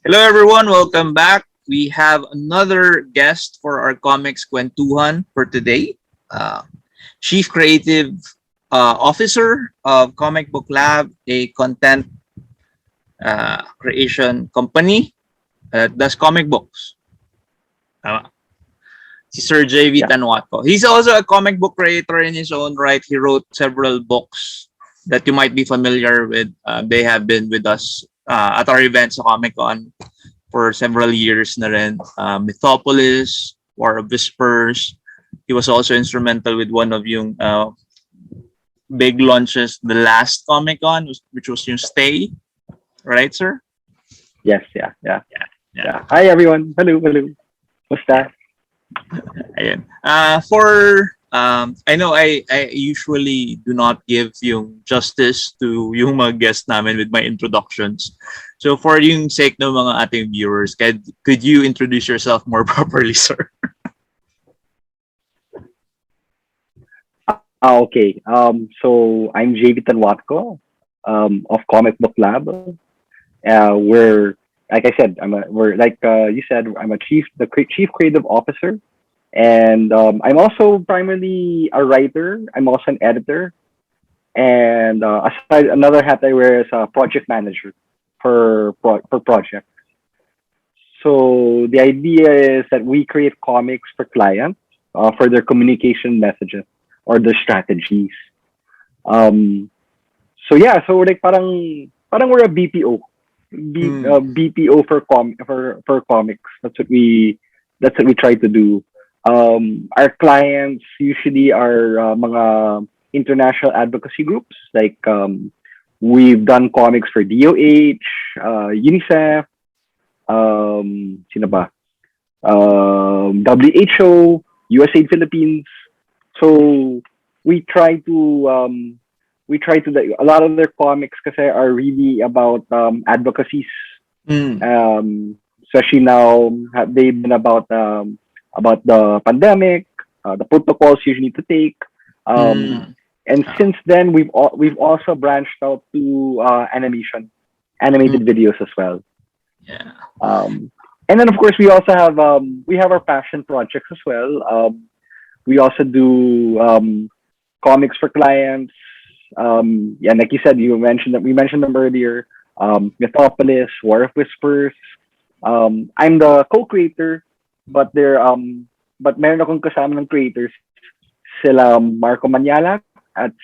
Hello, everyone. Welcome back. We have another guest for our Comics Kwentuhan for today. Uh, Chief Creative Officer of Comic Book Lab, a content creation company that does comic books. Uh, si Sir JV Yeah. Tanjuatco. He's also a comic book creator in his own right. He wrote several books that you might be familiar with. They have been with us at our events sa Comic Con for several years na rin. Mythopolis, War of Whispers. He was also instrumental with one of yung big launches, the last Comic Con, which was yung Stay. Right, sir? Yes. Yeah. Yeah. Yeah. Yeah. Hi everyone. Hello. Hello. What's that? Ayan. For I know I usually do not give yung justice to yung mga guests namin with my introductions. So for yung sake ng mga ating viewers, could you introduce yourself more properly, sir? Okay. So I'm JV Tanjuatco, of Comic Book Lab. We're like I said, we're like you said, I'm a chief creative officer, and I'm also primarily a writer. I'm also an editor, and aside another hat I wear is a project manager for projects. So the idea is that we create comics for clients for their communication messages or their strategies. Um, so yeah, so like parang we're a BPO, BPO for comics. That's what we try to do. Our clients usually are mga international advocacy groups. Like we've done comics for DOH, UNICEF, sino ba? WHO, USAID Philippines. So we try to a lot of their comics kasi are really about advocacies. Especially now they've been about the pandemic, the protocols you need to take. And since then we've also branched out to animated videos as well. Yeah. And then of course we have our passion projects as well. We also do comics for clients. Yeah, like you said, we mentioned them earlier. Mythopolis, War of Whispers. I'm the co-creator, but meron akong kasama ng creators sila Marco Manyalat at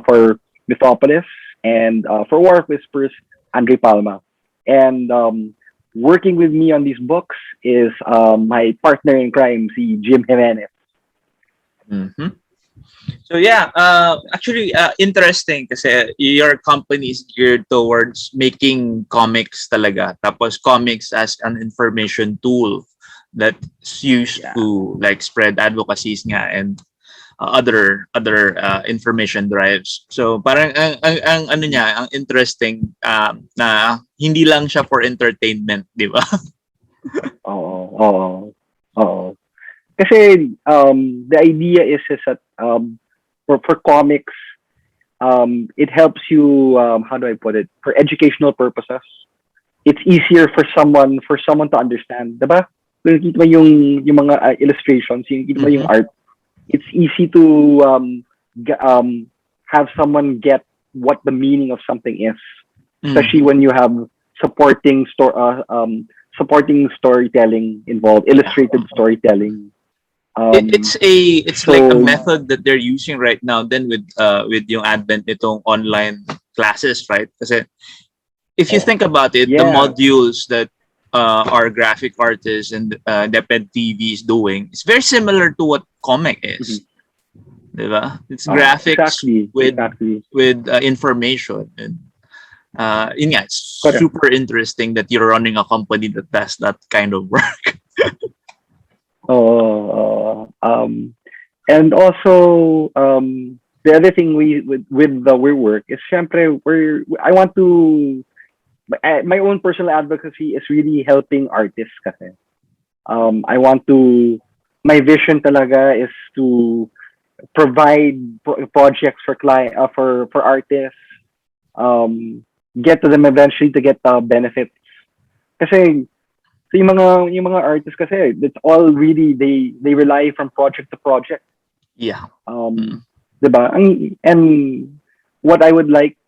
for Mythopolis, and for War of Whispers, Andre Palma. And working with me on these books is my partner in crime, si Jim Jimenez. Mm-hmm. So yeah, actually interesting kasi your company is geared towards making comics talaga. Tapos comics as an information tool that's used to like spread advocacies nga and other information drives. So parang ang ano niya, ang interesting na hindi lang siya for entertainment, di ba? Oo. Kasi the idea is that for comics, it helps you, how do I put it, for educational purposes. It's easier for someone to understand, diba? Kung nakita mo yung mga illustrations, yung nakita mo yung art, it's easy to have someone get what the meaning of something is, especially when you have supporting storytelling involved, illustrated storytelling. It's like a method that they're using right now then with yung advent nitong online classes, right? Kasi if you think about it, the modules that our graphic artists and Deped TV is doing, it's very similar to what comic is. Diba? It's graphics with information, and it's super interesting that you're running a company that does that kind of work. And also the other thing with the we work is syempre I want to my own personal advocacy is really helping artists kasi. I want to my vision talaga is to provide projects for for artists, get to them eventually to get the benefits Kasi so yung mga artists kasi it's all really they rely from project to project. Yeah. Um, 'di ba? And what I would like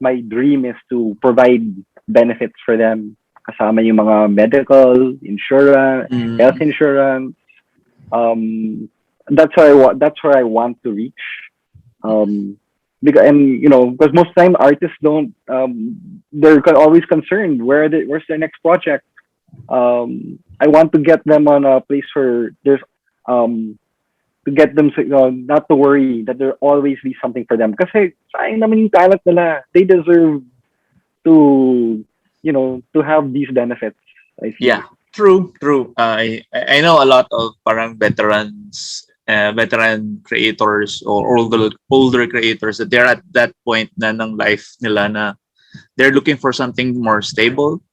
my dream is to provide benefits for them. Kasama yung mga medical insurance, health insurance. That's where I want to reach. Because and because most time artists don't they're always concerned where's their next project. I want to get them on a place where there's to get them not to worry that there always be something for them kasi sayang naman yung talent nila. They deserve to to have these benefits, I feel. Yeah, true. I know a lot of parang veteran creators or older creators that they're at that point na ng life nila na they're looking for something more stable,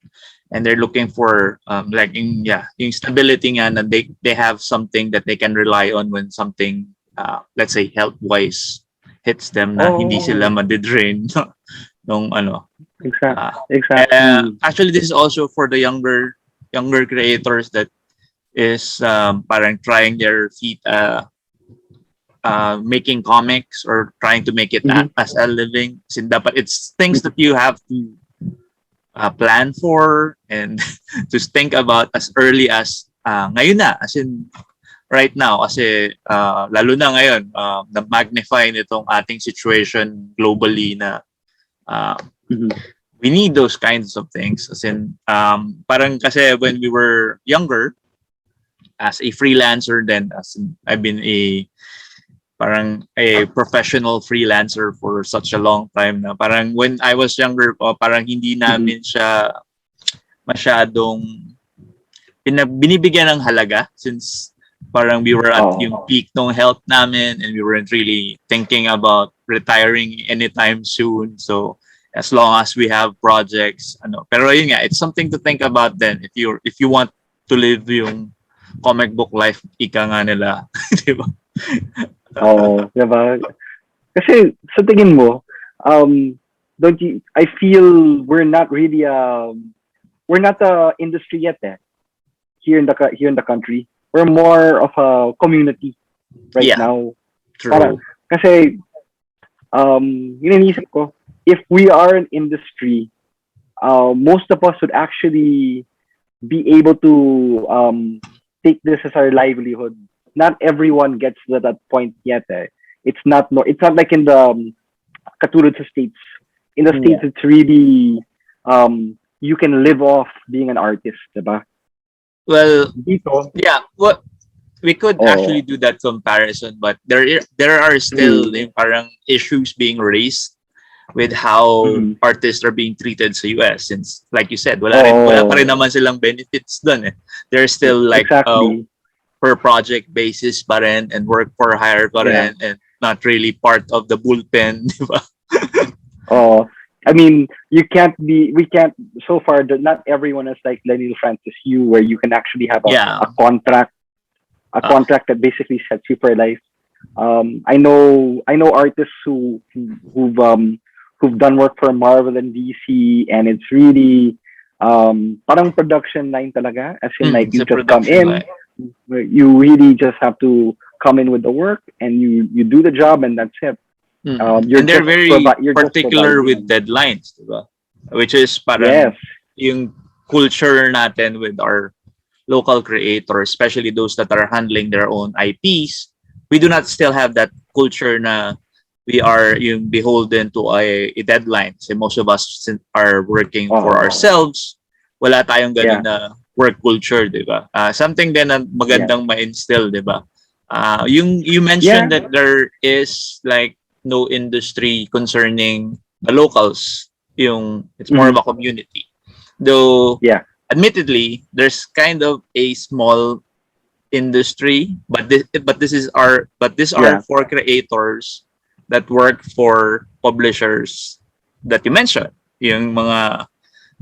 and they're looking for yung stability nga na they have something that they can rely on when something let's say health wise hits them na hindi sila madidrain nung ano. Exactly. Actually, this is also for the younger creators that is parang trying their feet making comics or trying to make it as a living. Kasi dapat it's things that you have to plan for and to think about as early as ngayon na, as in right now, kasi lalo na ngayon na magnify nitong ating situation globally na we need those kinds of things. As in parang kasi when we were younger as a freelancer, then I've been a professional freelancer for such a long time na parang when I was younger parang hindi namin siya masyadong binibigyan ng halaga since parang we were at yung peak ng health namin and we weren't really thinking about retiring anytime soon. So as long as we have projects, pero yun nga, it's something to think about then if you want to live yung comic book life, ika nga nila, di ba? Diba? Kasi sa tingin mo, don't you? I feel we're not really we're not a industry yet here in the country. We're more of a community right now. True. Kasi iniisip ko, if we are an industry, most of us would actually be able to take this as our livelihood. Not everyone gets to that point yet. It's not like in the katulad sa States. In the States, it's really you can live off being an artist, diba? Well, what we could actually do that comparison, but there are still parang issues being raised with how artists are being treated sa US, since like you said, wala pa rin naman silang benefits dun eh. They're still like per project basis pa rin and work for hire pa rin and not really part of the bullpen, di ba? I mean, we can't so far not everyone is like Lenny Francis Yu where you can actually have a contract that basically sets you for life. I know artists who've done work for Marvel and DC, and it's really parang production line talaga, as in like you just come in, you really just have to come in with the work and you do the job and that's it. And they're very particular with deadlines, diba? Which is parang yung culture natin with our local creators, especially those that are handling their own IPs. We do not still have that culture na we are yung beholden to a deadline. So most of us are working for ourselves. Wala tayong ganun na work culture, di ba? Something din na magandang ma-instill, di ba? You mentioned that there is like no industry concerning the locals. It's more of a community. Though, admittedly, there's kind of a small industry, but these are for creators that work for publishers that you mentioned, yung mga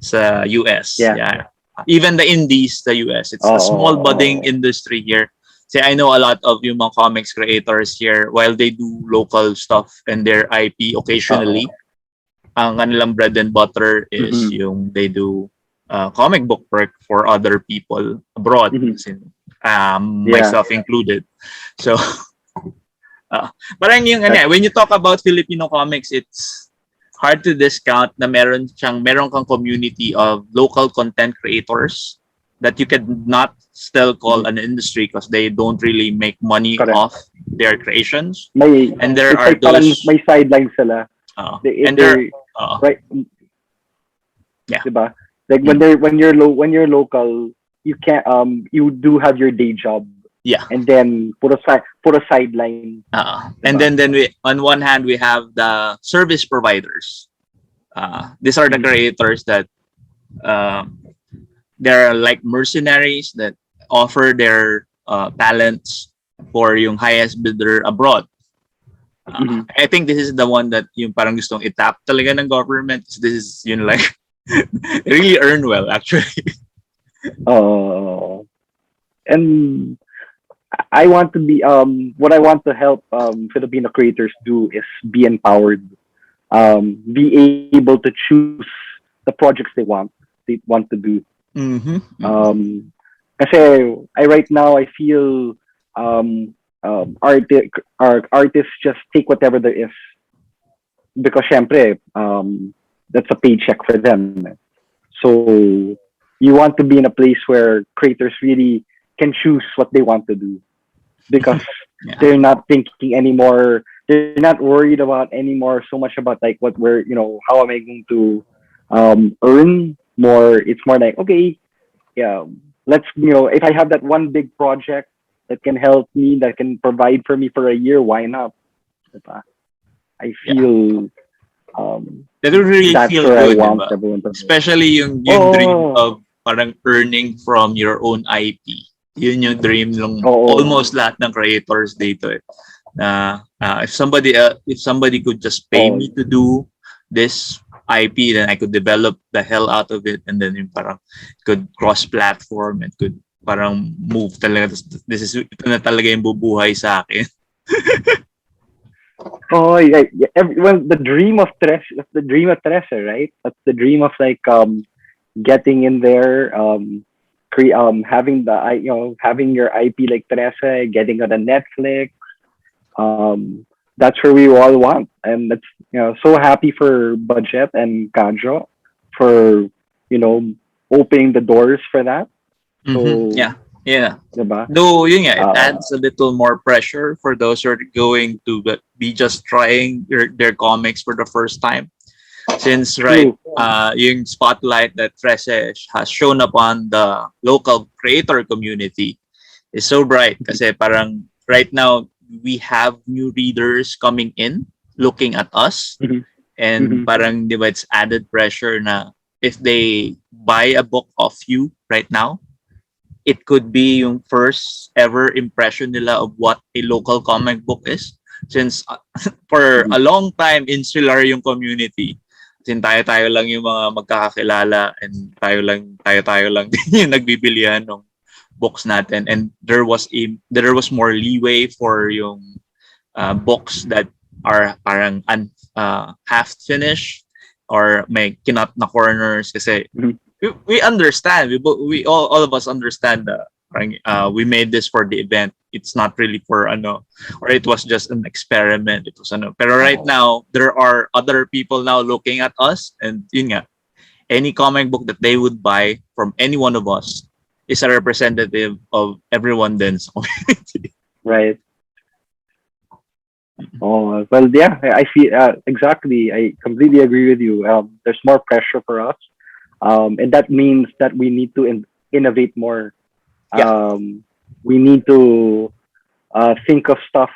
sa US. Even the indies, the US, it's a small budding industry here. See, I know a lot of yung mga comics creators here, while they do local stuff and their IP occasionally, ang kanilang bread and butter is yung they do comic book work for other people abroad, myself included. So, parang yung when you talk about Filipino comics, it's hard to discount na meron kang community of local content creators that you could not still call an industry because they don't really make money off their creations. And there are those may sidelines sila. Right. Yeah. Diba? Like when you're local, you can't you do have your day job. Yeah. And then put a sideline. And then we on one hand we have the service providers. These are the creators that they're like mercenaries that offer their talents for yung highest bidder abroad. I think this is the one that yung parang gustong itap talaga ng government. This is like really earn well actually. And I want to be what I want to help Filipino creators do is be empowered, be able to choose the projects they want to do. Kasi right now I feel artists just take whatever there is because syempre that's a paycheck for them. So you want to be in a place where creators really can choose what they want to do because they're not thinking anymore. They're not worried about anymore so much about like what we're how am I going to earn more. It's more like okay, let's if I have that one big project that can help me, that can provide for me for a year, why not? I feel that would really that's feel where good, I want everyone to especially yung dream of parang earning from your own IP. Yun yung dream ng almost lahat ng creators dito if somebody could just pay me to do this IP, then I could develop the hell out of it, and then yung parang could cross platform and could parang move talaga. Ito na talaga yung bubuhay sa akin. Everyone, the dream of Teresa, right? That's the dream of like getting in there, having having your IP like Teresa, getting on a Netflix. That's where we all want, and that's so happy for Budget and Kadjo for opening the doors for that. So diba? Though it adds a little more pressure for those who are going to be just trying their comics for the first time. Since yung spotlight that Trece has shown upon the local creator community is so bright kasi parang right now we have new readers coming in looking at us and parang diba, it's added pressure na if they buy a book of you right now, it could be yung first ever impression nila of what a local comic book is. Since for a long time, insular yung community. Since tayo lang yung mga magkakakilala and tayo lang din yung nagbibilihan ng books natin. And there was more leeway for yung books that are parang half finished or may kinat na corners kasi we understand. We all of us understand that we made this for the event. It's not really for or it was just an experiment. It was Pero right now there are other people now looking at us, and yun nga, any comic book that they would buy from any one of us is a representative of everyone then's community. Right. Oh well, yeah. I feel exactly. I completely agree with you. There's more pressure for us. And that means that we need to innovate more. We need to think of stuff,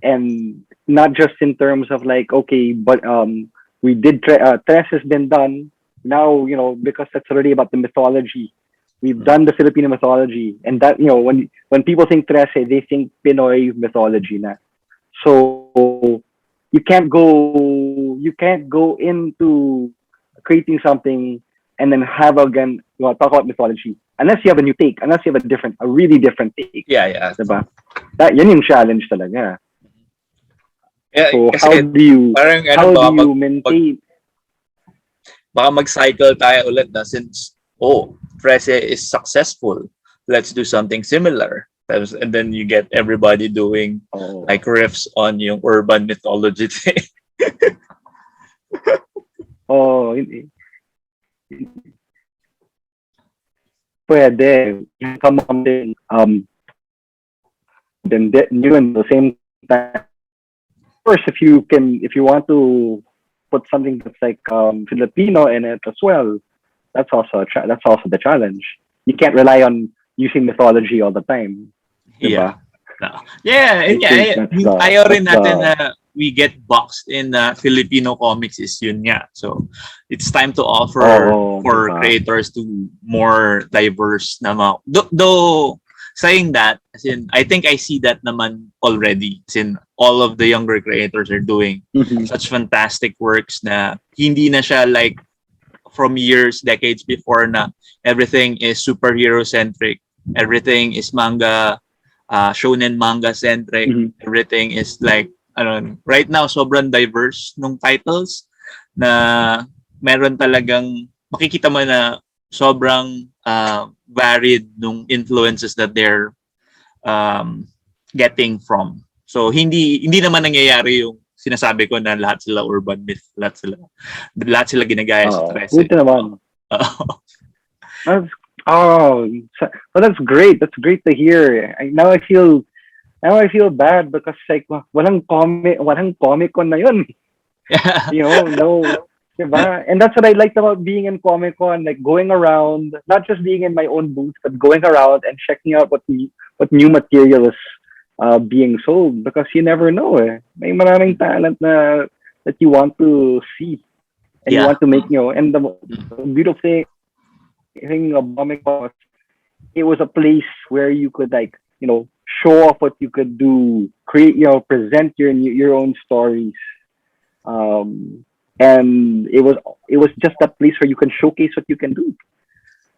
and not just in terms of like, okay, but we did Tres has been done now, because that's already about the mythology. We've done the Filipino mythology, and that when people think Tres, they think Pinoy mythology na. So you can't go into creating something and then have again talk about mythology unless you have a new take, unless you have a really different take. Yeah. Diba? Yan yung challenge talaga. Yeah, so how do you maintain? Baka mag-cycle tayo ulit na since oh, Trece is successful. Let's do something similar. And then you get everybody doing Oh, like riffs on yung urban mythology thing. oh, pwede. You come up with something, then new and the same time. Of course, if you want to put something that's like Filipino in it as well, that's also that's also the challenge. You can't rely on using mythology all the time, Yeah. diba? No. Yeah, I and think yeah, ayaw rin natin na we get boxed in Filipino comics is yun nga. So, it's time to offer oh, for diba? creators to more diverse na though saying that, as in, I think I see that naman already. As in, all of the younger creators are doing Mhm. such fantastic works na hindi na siya like from years, decades before na everything is superhero centric, everything is manga, shonen manga centric, Mhm. everything is like, right now sobrang diverse nung titles na meron talagang makikita mo na sobrang varied nung influences that they're um, getting from. So hindi naman nangyayari yung sinasabi ko na lahat sila urban myth, lahat sila ginagaya sa Trece. Buti naman. Oo. That's oh, well, that's great. That's great to hear. Now I feel bad because like walang comic con na yun. Yeah. You know, no, diba? And that's what I liked about being in Comic Con, like going around, not just being in my own booth, but going around and checking out what new material is being sold because you never know. Eh. May maraming talent na that you want to see and you Yeah. want to make, and the beautiful thing of Comic Con was it was a place where you could like, show off what you could do, create, present your own stories. Um, and it was just that place where you can showcase what you can do.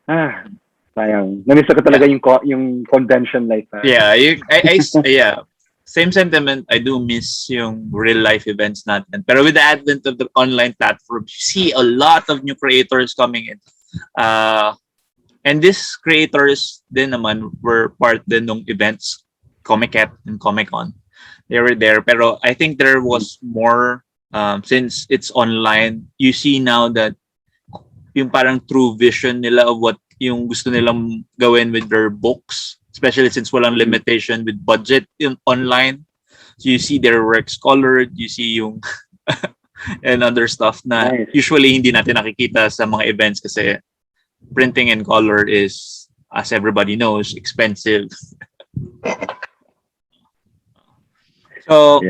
Ah, sayang. Namiss ko Yeah. talaga yung convention like that. Yeah, yeah. Same sentiment. I do miss yung real life events natin. Pero with the advent of the online platforms, you see a lot of new creators coming in. And these creators din naman were part din ng events, Comic-Con and Comic-Con. They were there. Pero I think there was more since it's online. You see now that yung parang true vision nila of what yung gusto nilang gawin with their books, especially since walang limitation with budget in online. So you see their works colored, you see yung and other stuff na Nice. usually hindi natin nakikita sa mga events kasi printing and color is, as everybody knows, expensive. So,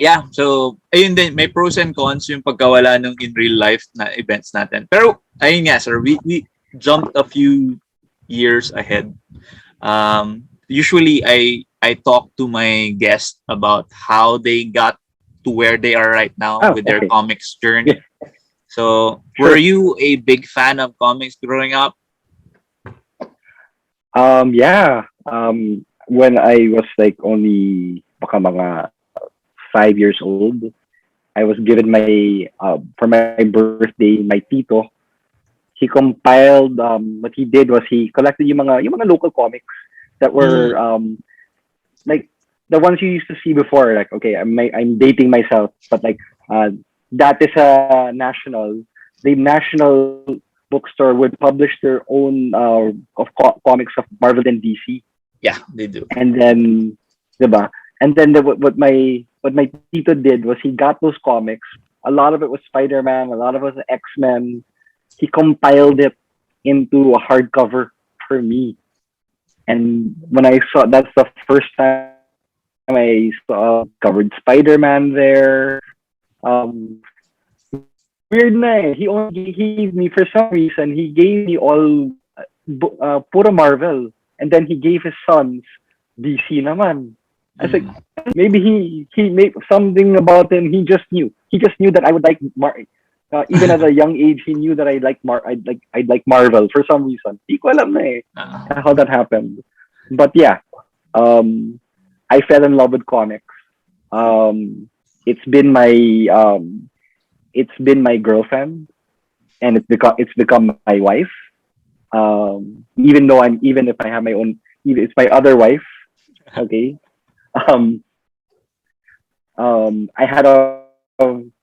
Yeah. So, ayun din, may pros and cons yung pagkawala ng in real life na events natin. Pero, ayun nga, sir, we jumped a few years ahead. Usually, I talk to my guests about how they got to where they are right now with their comics journey. So, were you a big fan of comics growing up? Yeah. When I was like only baka mga 5 years old, I was given for my birthday, my tito. He compiled what he did was he collected yung mga local comics that were like the ones you used to see before. Like, okay, I'm dating myself, but like that is a the national bookstore would publish their own comics of Marvel and DC. Yeah, they do. And then, diba? And then what my tito did was he got those comics. A lot of it was Spider-Man, a lot of it was X-Men. He compiled it into a hardcover for me. And when I saw, that's the first time I saw covered Spider-Man there. Weird na eh. He only gave me, for some reason, he gave me all puro Marvel. And then he gave his sons DC naman. I was like, maybe he made something about him. He just knew. He just knew that I would like even at a young age, he knew that I'd like Marvel for some reason. Di ko alam na eh how that happened. But yeah, I fell in love with comics. It's been my girlfriend, and it's become my wife. Even if I have my own, even it's my other wife. Okay. Um, I had a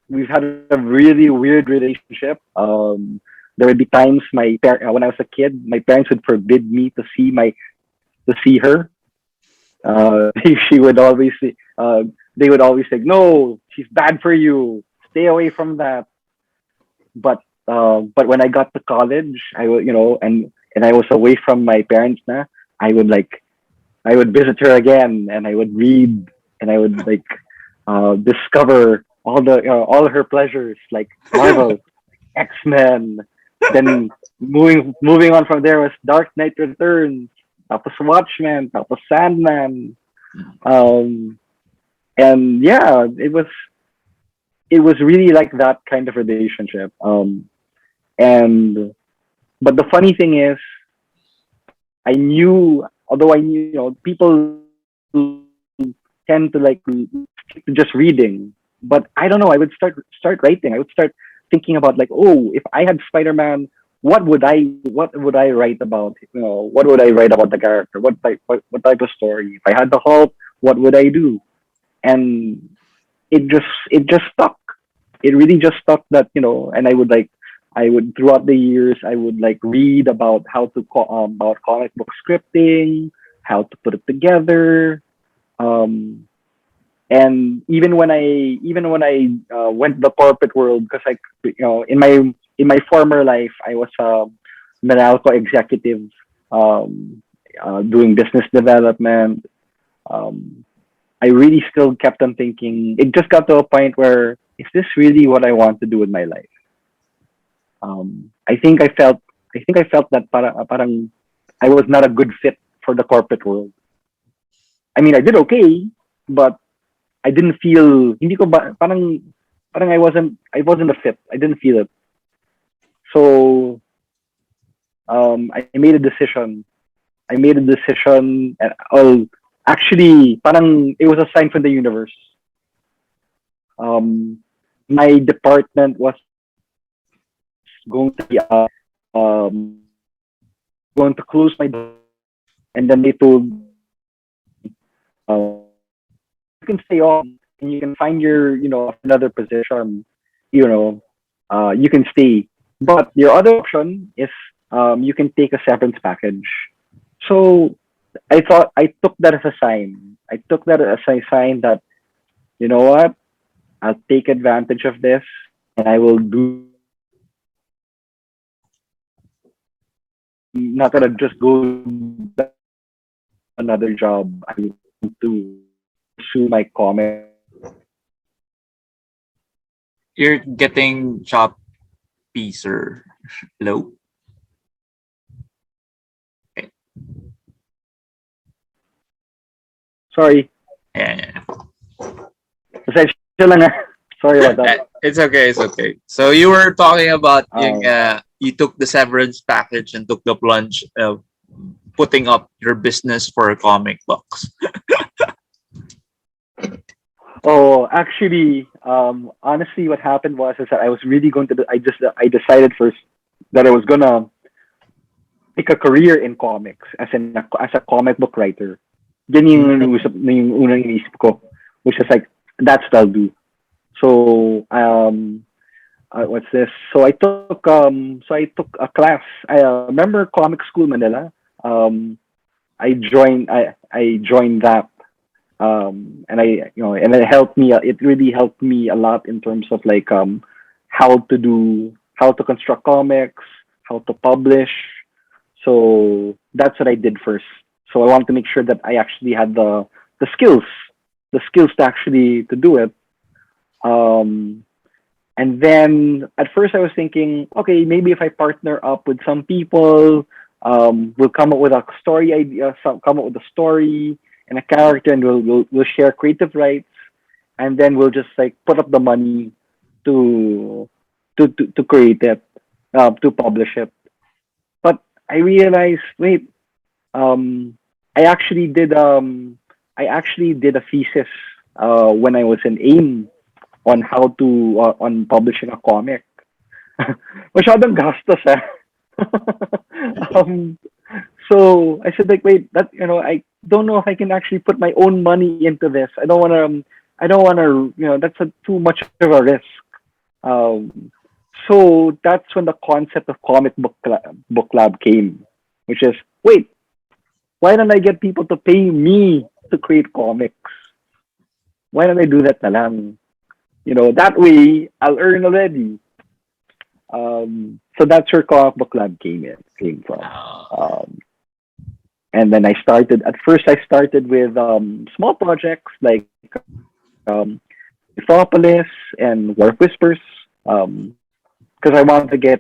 we've had a really weird relationship. There would be times when I was a kid, my parents would forbid me to see her. She would always say, they would always say, "No, she's bad for you. Stay away from that." But when I got to college, I would, and I was away from my parents na, I would like I would visit her again, and I would read, and I would like discover all her pleasures, like Marvel, X Men. Then moving on from there was Dark Knight Returns, tapos Watchmen, tapos Sandman, um, and yeah, it was really like that kind of relationship. And but the funny thing is, I knew, although I knew, people tend to like stick to just reading, but I don't know. I would start writing. I would start thinking about like, oh, if I had Spider-Man, what would I write about? What would I write about the character? What type of story? If I had the Hulk, what would I do? And it just stuck. It really just stuck that, and I would throughout the years I would like read about about comic book scripting, how to put it together. Um, and even when I went the corporate world, because like, in my former life I was a Meralco executive, um, doing business development. Um, I really still kept on thinking. It just got to a point where, is this really what I want to do with my life? I think I felt that parang I was not a good fit for the corporate world. I mean, I did okay, but I didn't feel hindi ko ba parang I wasn't a fit. I didn't feel it. So I made a decision. And actually parang it was a sign from the universe. Um, my department was going to be going to close my door, and then they told you can stay on and you can find another position, you know you can stay, but your other option is, you can take a severance package. So I took that as a sign. I took that as a sign that, you know what, I'll take advantage of this, and I will do not gonna just go back to another job. I want to pursue my comic. You're getting choppy, sir. Hello? Okay. Sorry. Yeah. Pasensya lang ah. Sorry about that. It's okay. It's okay. So you were talking about Um, you took the severance package and took the plunge of putting up your business for comic books. oh, actually, honestly, what happened was is that I was really going to. I decided first that I was gonna make a career in comics as a comic book writer. Yan yung unang inisip ko, which is like, that's what I'll do. So what's this? So I took a class. I remember Comic School Manila. Um, I joined that, and it helped me. It really helped me a lot in terms of like, how to construct comics, how to publish. So that's what I did first. So I wanted to make sure that I actually had the skills, the skills to actually to do it. Um, and then at first I was thinking, okay, maybe if I partner up with some people, we'll come up with a story idea, come up with a story and a character, and we'll share creative rights, and then we'll just like put up the money to to create it, to publish it. But I realized, wait, um, I actually did a thesis, when I was in AIM, on publishing a comic. Masyadong gastos, eh. um, so I said like, wait, that I don't know if I can actually put my own money into this. I don't want to, that's too much of a risk. Um, so that's when the concept of book lab came, which is, wait, why don't I get people to pay me to create comics? Why don't I do that na lang? That way I'll earn already. So that's where comic book lab came from. Uh, Um, and then at first I started with small projects like Mythopolis and War of Whispers. Because I want to I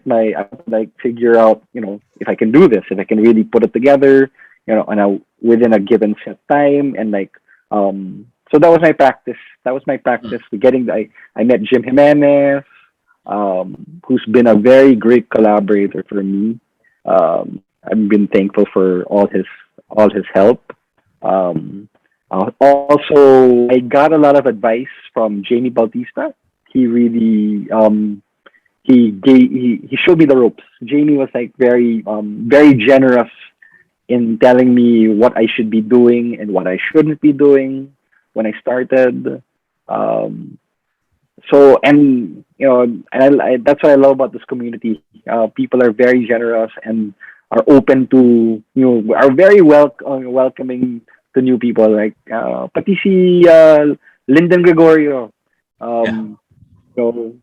want to like figure out, if I can do this, if I can really put it together, within a given set time, and so that was my practice. That was my practice. I met Jim Jimenez, who's been a very great collaborator for me. I've been thankful for all his help. Um, Also, I got a lot of advice from Jamie Bautista. He really he showed me the ropes. Jamie was like very generous in telling me what I should be doing and what I shouldn't be doing when I started. Um, and that's what I love about this community. People are very generous and are open to are very welcoming to new people. Like pati si Lyndon Gregorio. yeah. So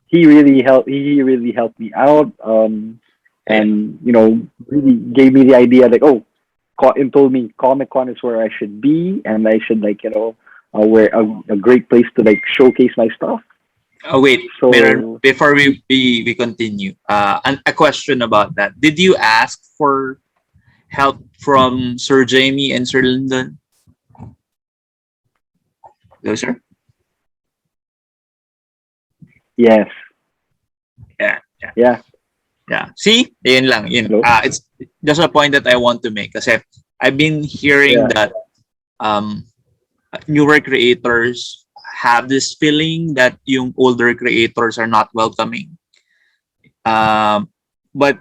he really helped me out. Yeah. And really gave me the idea like, and told me Comic Con is where I should be, and I should where a great place to like showcase my stuff. Oh, wait, Meron, So before we continue, a question about that. Did you ask for help from Sir Jamie and Sir Lyndon? Hello, sir? yes, Yeah, yeah, yeah, yeah. See? Yun lang. Yun. hello, It's just a point that I want to make. Kasi I've been hearing yeah, that um, newer creators have this feeling that yung older creators are not welcoming. Um, but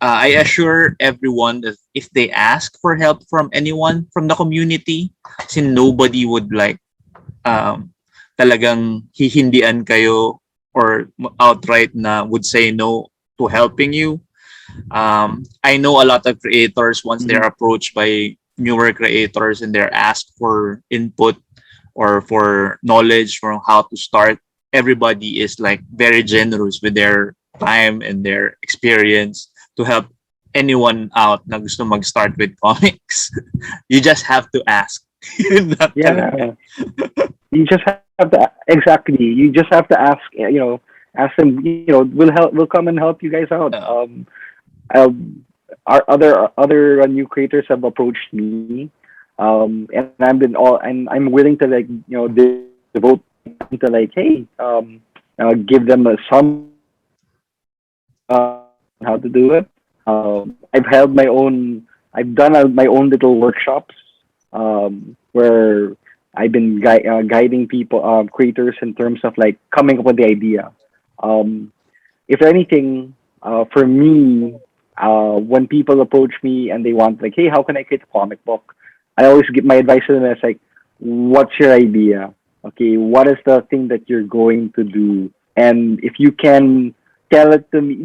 I assure everyone that if they ask for help from anyone from the community, kasi nobody would like um, talagang hihindian kayo or outright na would say no to helping you. I know a lot of creators, once they're mhm, approached by newer creators and they're asked for input or for knowledge from how to start, everybody is like very generous with their time and their experience to help anyone out na gusto mag-start with comics. You just have to ask. Yun lang talaga. yeah. You just have to exactly. You just have to ask. Ask them. We'll come and help you guys out. Uh, Our other new creators have approached me, and I'm willing to like devote to like, hey, give them some how to do it. I've held my own. I've done my own little workshops where I've been guiding people, creators, in terms of like coming up with the idea. Um, if anything, for me, when people approach me and they want like, hey, how can I create a comic book? I always give my advice to them as like, what's your idea? Okay, what is the thing that you're going to do? And if you can tell it to me,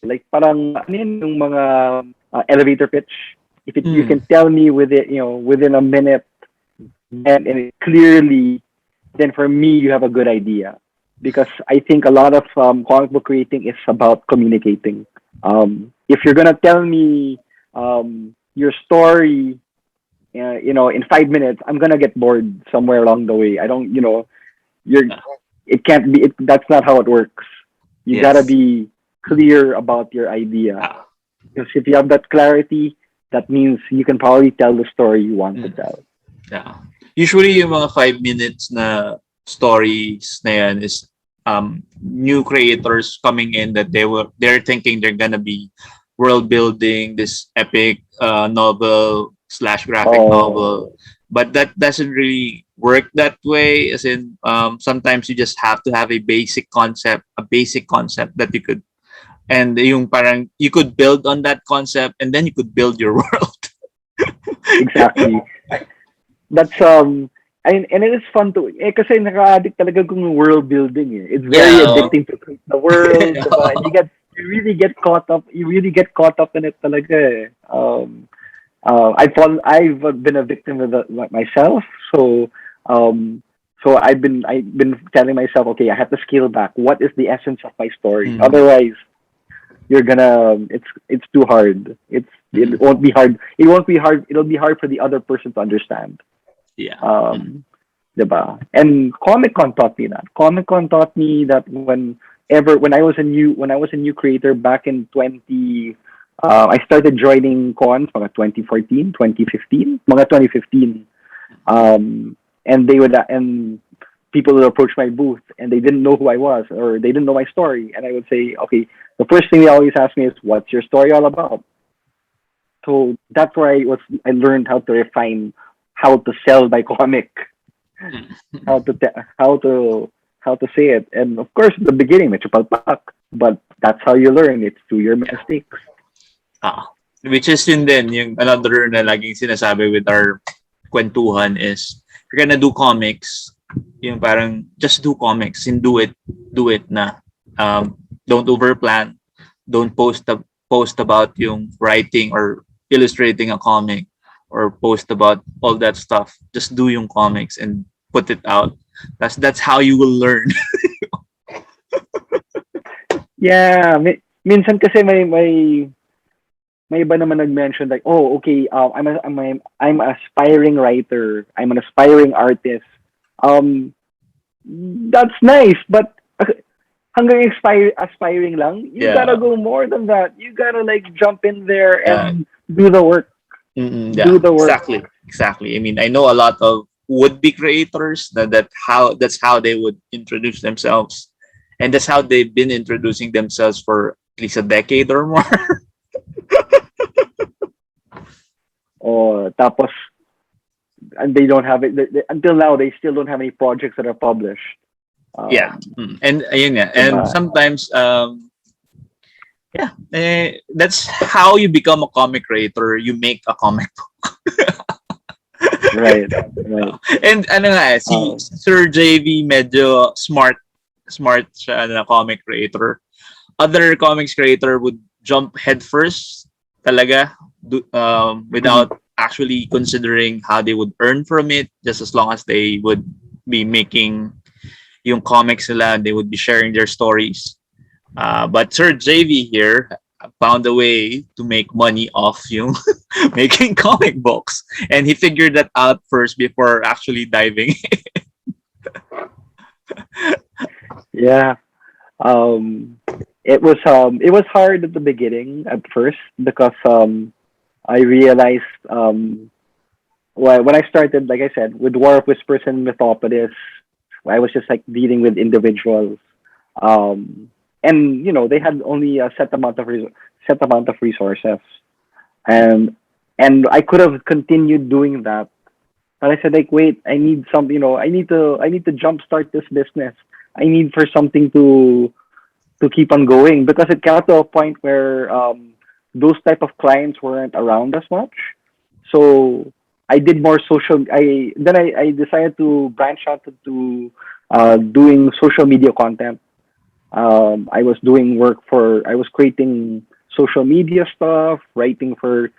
like parang ano yun, yung mga elevator pitch. You mm, can tell me within a minute, and it clearly, then for me you have a good idea. Because I think a lot of comic book creating is about communicating. If you're gonna tell me your story, in 5 minutes, I'm gonna get bored somewhere along the way. I don't, you're uh, it can't be. That's not how it works. You gotta yes. be clear about your idea. Uh, Because if you have that clarity, that means you can probably tell the story you want to mm, tell. yeah. Usually yung mga 5 minutes na stories na yan is new creators coming in that they're thinking they're gonna be world building this epic novel slash graphic Oh, novel, but that doesn't really work that way. As in, sometimes you just have to have a basic concept that you could And yung parang you could build on that concept and then you could build your world. Exactly. That's and it is fun to kasi naka-addict talaga kung world building eh. It's very Yeah. addicting to create the world, diba? And you really get caught up in it talaga eh. I've been a victim of that myself. So um I've been telling myself, okay, I have to scale back. What is the essence of my story? Mm, Otherwise, you're gonna it's too hard. mm, It won't be hard. It won't be hard. It'll be hard for the other person to understand. yeah. Mm, Um, diba? And Comic Con taught me that. Comic Con taught me that when I was a new creator back in 20 I started joining cons mga 2014, 2015, mga 2015. And people would approach my booth and they didn't know who I was or they didn't know my story. And I would say, okay, the first thing they always ask me is, what's your story all about? So that's where I learned how to refine how to sell my comic, mm. how to te- how to say it. And of course, at the beginning, medyo palpak, but that's how you learn. It's through your Yeah. mistakes. Which is yun din, yung another na laging sinasabi with our kwentuhan is, if you're gonna do comics, yung parang, just do comics and do it na. Don't overplan. Don't post about yung writing or illustrating a comic or post about all that stuff. Just do yung comics and put it out. That's how you will learn. Yeah, minsan kasi may iba naman nag-mention like, oh, okay, I'm an aspiring writer. I'm an aspiring artist. Um, that's nice, but hanggang aspiring lang, you gotta Yeah. go more than that. You gotta like jump in there Yeah. and do the work. Yeah, Do the work. exactly. I mean, I know a lot of would-be creators that's how they would introduce themselves, and that's how they've been introducing themselves for at least a decade or more. Or tapos and they don't have it until now. They still don't have any projects that are published. Yeah. And ayun nga. And Diba? sometimes yeah, that's how you become a comic creator. You make a comic book. Right, right. And ano nga, si Sir JV medyo smart siya na comic creator. Other comics creator would jump headfirst talaga without actually considering how they would earn from it, just as long as they would be making yung comics nila, they would be sharing their stories. But Sir JV here found a way to make money off yung making comic books, and he figured that out first before actually diving. Yeah. Um, it was hard at the beginning at first because I realized when I started, like I said, with War of Whispers and Mythopolis, I was just like dealing with individuals, and they had only a set amount of resources, and I could have continued doing that, but I said like, wait, I need some, I need to jumpstart this business. I need for something to keep on going because it got to a point where those type of clients weren't around as much. So I did more social. I decided to branch out to doing social media content. I was creating social media stuff, writing for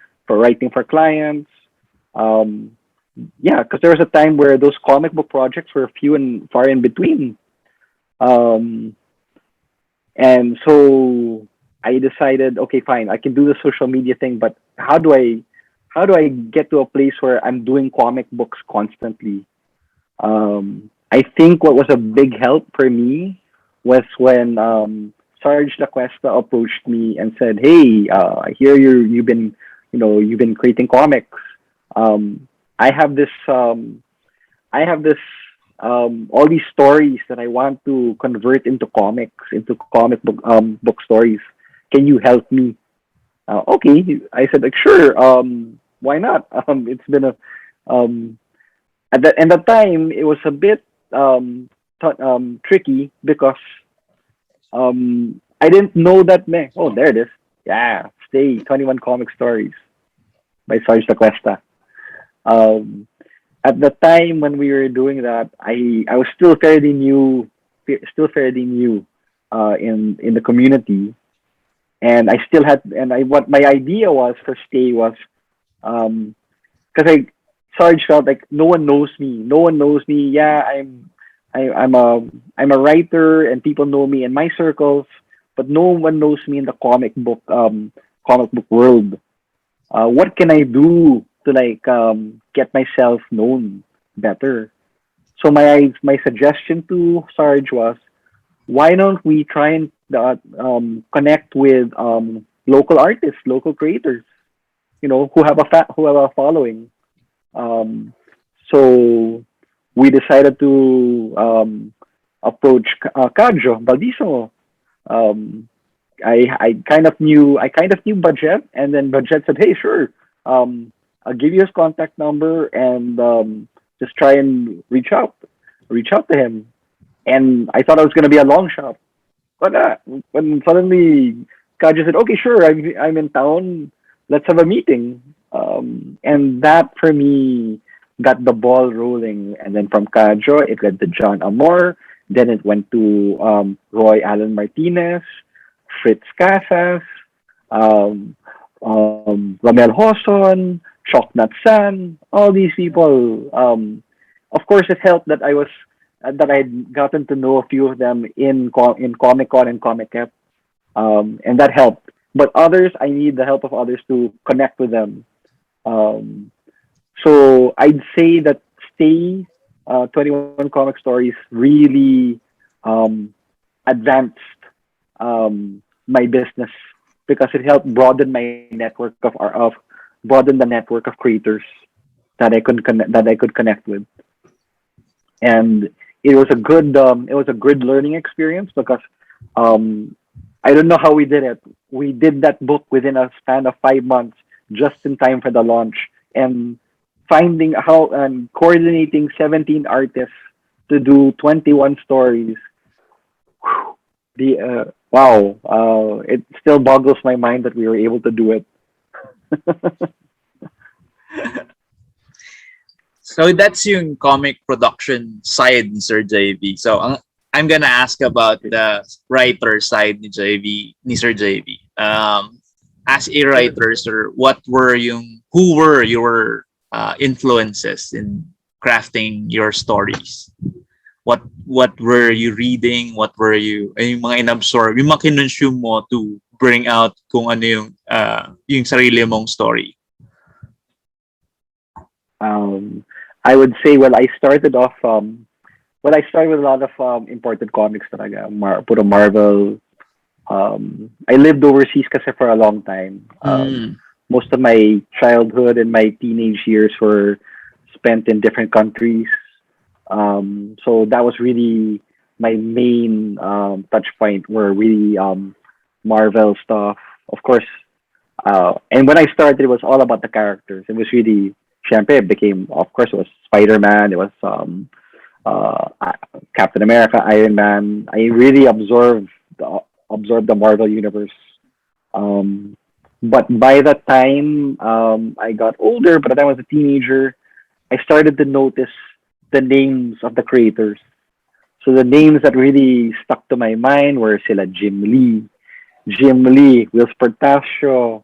clients. Um, yeah, because there was a time where those comic book projects were few and far in between. Um, and so I decided, okay, fine, I can do the social media thing, but how do I get to a place where I'm doing comic books constantly? I think what was a big help for me was when Sarge LaQuesta approached me and said, "Hey, I hear you've been creating comics. Um, I have this I have this all these stories that I want to convert into comics, into comic book stories. Can you help me?" Okay, I said like sure. Why not? It's been a um, at the time it was a bit tricky because I didn't know that, man. Oh, there it is. Yeah, Stay 21 Comic Stories by Sarge Cuesta. Um, at the time when we were doing that, I was still fairly new, in the community, and I still had and I what my idea was for Stay was, because I Sarge felt like no one knows me. No one knows me. Yeah, I'm a writer and people know me in my circles, but no one knows me in the comic book world. What can I do to get myself known better? So my suggestion to Sarge was, why don't we try and connect with local artists, local creators, who have a following. Um, so we decided to approach Kadjo Baldiso. Um, I kind of knew Budget, and then Budget said, "Hey, sure, I'll give you his contact number and just try and reach out to him." And I thought it was gonna be a long shot, but when suddenly Kaja said, "Okay, sure, I'm in town. Let's have a meeting." And that for me got the ball rolling. And then from Kajo, it led to John Amor. Then it went to Roy Allen Martinez, Fritz Casas, um, Ramel Hoson, Choknat San, all these people. Of course, it helped that I had gotten to know a few of them in Comic Con and Comic Con, and that helped. But others, I need the help of others to connect with them. Um, so I'd say that Stay 21 Comic Stories really um, advanced my business because it helped broaden my network of broaden the network of creators that I could connect with, and it was a good learning experience because um, I don't know how we did it. We did that book within a span of 5 months, just in time for the launch, and finding how and coordinating 17 artists to do 21 stories. The wow, it still boggles my mind that we were able to do it. So that's yung comic production side ni Sir JV. So I'm gonna ask about the writer side ni Sir JV. As a Sure. writer, sir, who were your influences in crafting your stories? What were you reading? What were yung mga inabsorb, yung mga kinonsume mo to bring out kung ano yung sarili mong story? Um, I would say, well, I started off. I started with a lot of imported comics talaga. Puro Marvel. I lived overseas kasi for a long time. Mm. Most of my childhood and my teenage years were spent in different countries. So that was really my main touch point. Were really Marvel stuff, of course. And when I started, it was all about the characters. It was really, syempre, it became, of course, it was Spider Man. It was uh, Captain America, Iron Man. I really absorbed the Marvel universe. Um, but by the time I got older, by the time I was a teenager, I started to notice the names of the creators. So the names that really stuck to my mind were sila Jim Lee, Will Portasio,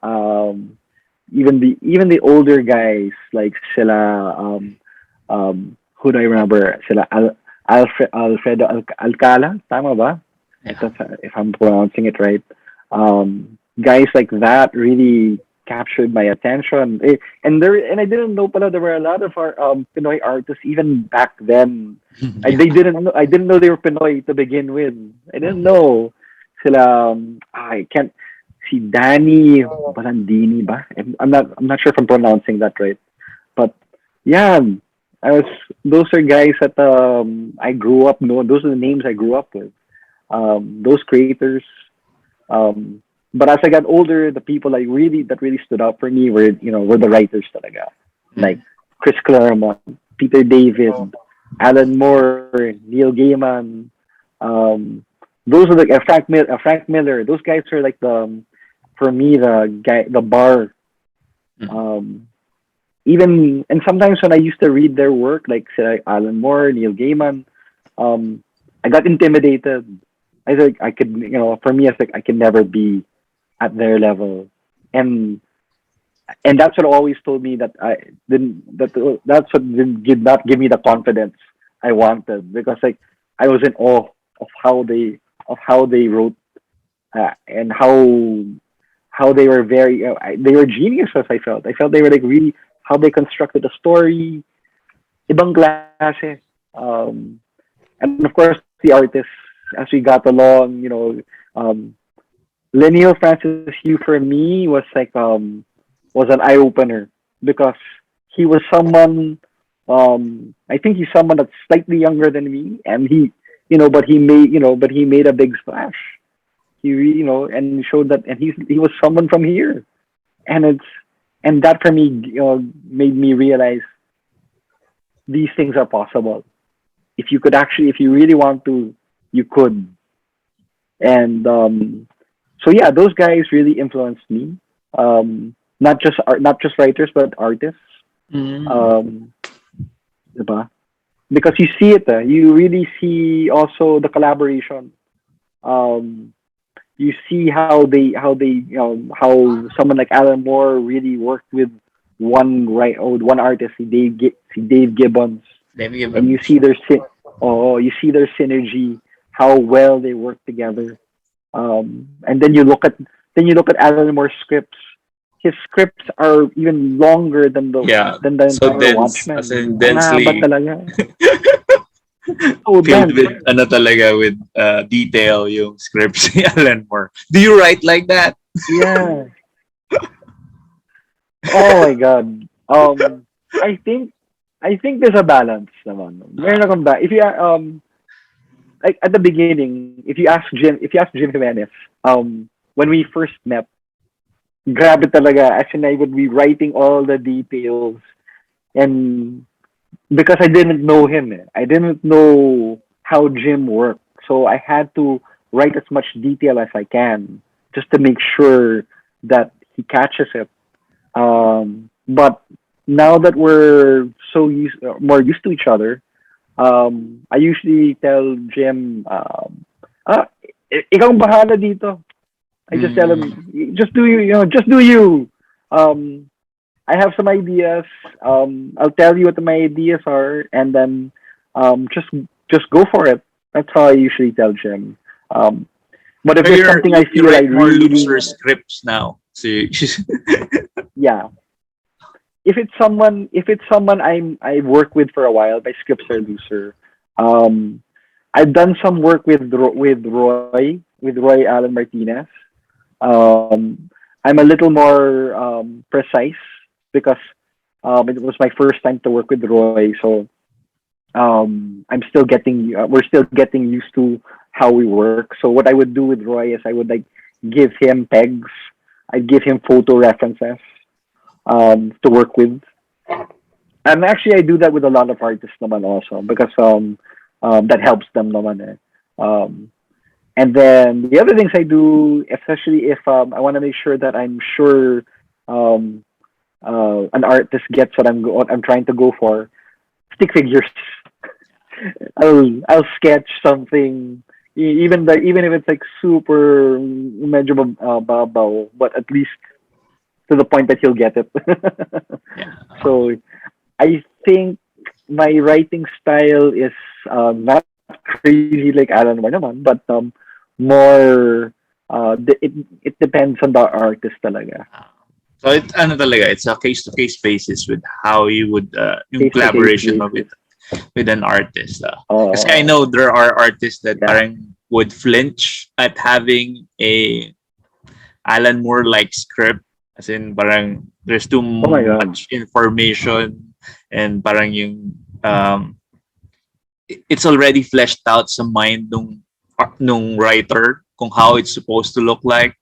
um, even the older guys like sila who do I remember? Sila Alfredo Alcala, tama ba? Yeah. If I'm pronouncing it right. Guys like that really captured my attention. And I didn't know pala there were a lot of our Pinoy artists even back then. Yeah. I didn't know they were Pinoy to begin with. I didn't know sila I can't si Danny Balandini ba? I'm not sure if I'm pronouncing that right. But yeah, I was those are guys that I grew up knowing. Those are the names I grew up with. Those creators. Um, but as I got older, the people that really stood out for me were the writers talaga. Like Mm. Chris Claremont, Peter David, Alan Moore, Neil Gaiman, um, those are like Frank Miller. Those guys are like the for me the bar. Mhm. Um, Even and sometimes when I used to read their work, like say like Alan Moore, Neil Gaiman, I got intimidated. I think I could, for me, I think I could never be at their level, and that's what always told me that I didn't. That's what did not give me the confidence I wanted, because like I was in awe of how they wrote, and how they were they were geniuses. I felt they were like really how they constructed the story, ibang klase. Um, and of course the artists as we got along, um, Lineal Francis Hugh for me was an eye opener, because he was someone, I think he's someone that's slightly younger than me, and but he made a big splash. And showed that, and he was someone from here, and that for me, made me realize these things are possible. If you really want to, you could. And so yeah, those guys really influenced me. Not just writers, but artists. Mm. Um, diba? Because you see it, you really see also the collaboration. Um, you see how someone like Alan Moore really worked with one artist, Dave Gibbons, Let me give and him. you see their synergy, how well they work together. And then you look at Alan Moore's scripts. His scripts are even longer Yeah, than the so entire dense, as Watchmen. in Ang haba densely talaga. So filled dense. with ano talaga with detail yung scripts ni Alan Moore. Do you write like that? Yeah. Oh my God. I think there's a balance naman. Meron Uh, akong if you like at the beginning, if you ask Jim Jimenez, when we first met, grabe talaga. As in, I would be writing all the details, and because I didn't know him, I didn't know how Jim worked, so I had to write as much detail as I can just to make sure that he catches it. But now that we're more used to each other, I usually tell Jim, ah, ikaw ang bahala dito. I just tell mm, him, just do you, just do you. Um, I have some ideas. I'll tell you what my ideas are, and then just go for it. That's how I usually tell Jim. Um, but if so there's something I you feel I write more really, looser scripts now. So yeah, if it's someone I work with for a while, my scripts are looser. Um, I've done some work with Roy Alan Martinez. I'm a little more precise, because it was my first time to work with Roy, so we're still getting used to how we work. So what I would do with Roy is I would like give him pegs, I'd give him photo references to work with. And actually, I do that with a lot of artists naman also, because that helps them naman eh. And then the other things I do, especially if I want to make sure that I'm sure um, an artist gets what I'm trying to go for, stick figures. I'll sketch something, even if it's like super medyo babaw, but at least to the point that he'll get it. yeah. So I think my writing style is not crazy like Alan Moore naman, but more it depends on the artist talaga. So it's a case to case basis with how you would yung Case to case collaboration mo basis. with an artist. Kasi I Oh, know there are artists that yeah. parang would flinch at having a Alan Moore like script, as in parang there's too Oh my God. much information, and parang yung it's already fleshed out sa mind nung writer kung how it's supposed to look like.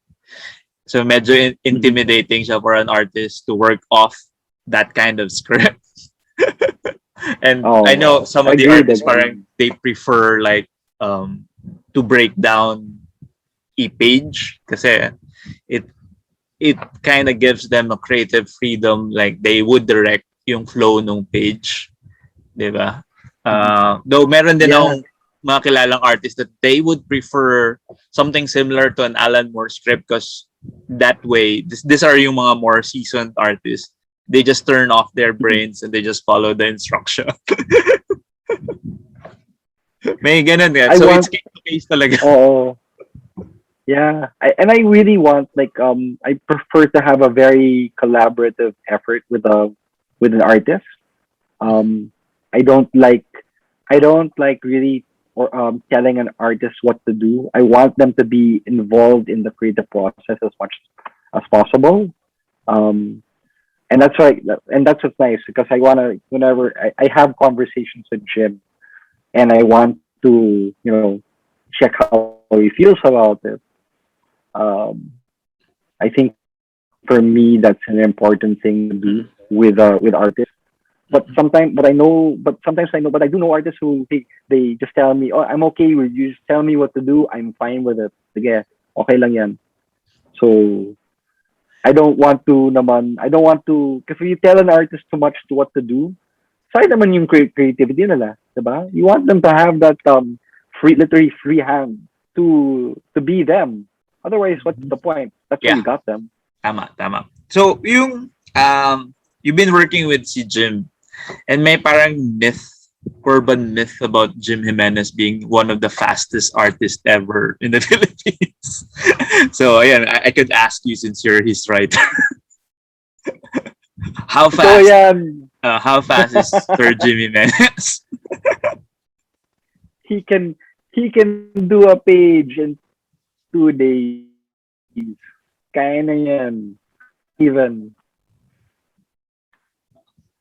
So medyo Mhm. intimidating siya for an artist to work off that kind of script. And I know Oh, some of the agreed, artists agreed. parang they prefer like um to break down a page kasi it it kind of gives them a creative freedom, like they would direct yung flow ng page, di ba? Though meron din akong mga kilalang artists that they would prefer something similar to an Alan Moore script because that way, these are yung mga more seasoned artists. They just turn off their brains and they just follow the instruction. May ganun nga. So it's case to case talaga. Oh, yeah. And I really want I prefer to have a very collaborative effort with an artist. I don't like really telling an artist what to do. I want them to be involved in the creative process as much as possible. And that's what's nice because I wanna whenever I have conversations with Jim and I want to check how he feels about it. I think for me that's an important thing to do with artists. But sometimes I do know artists who they just tell me, oh, I'm okay with you, just tell me what to do, I'm fine with it. Sige, okay lang yan. So I don't want to, because if you tell an artist too much to what to do, sayang naman yung creativity nila, diba? You want them to have that literally free hand to be them. Otherwise, what's the point? That's why you got them. Tama. So, you've been working with si Jim, and may parang urban myth about Jim Jimenez being one of the fastest artists ever in the Philippines. So, ayan, I could ask you since you're his writer. How fast? So, how fast is Sir Jim Jimenez? He can do a page in 2 days. Kaya na yan. Even.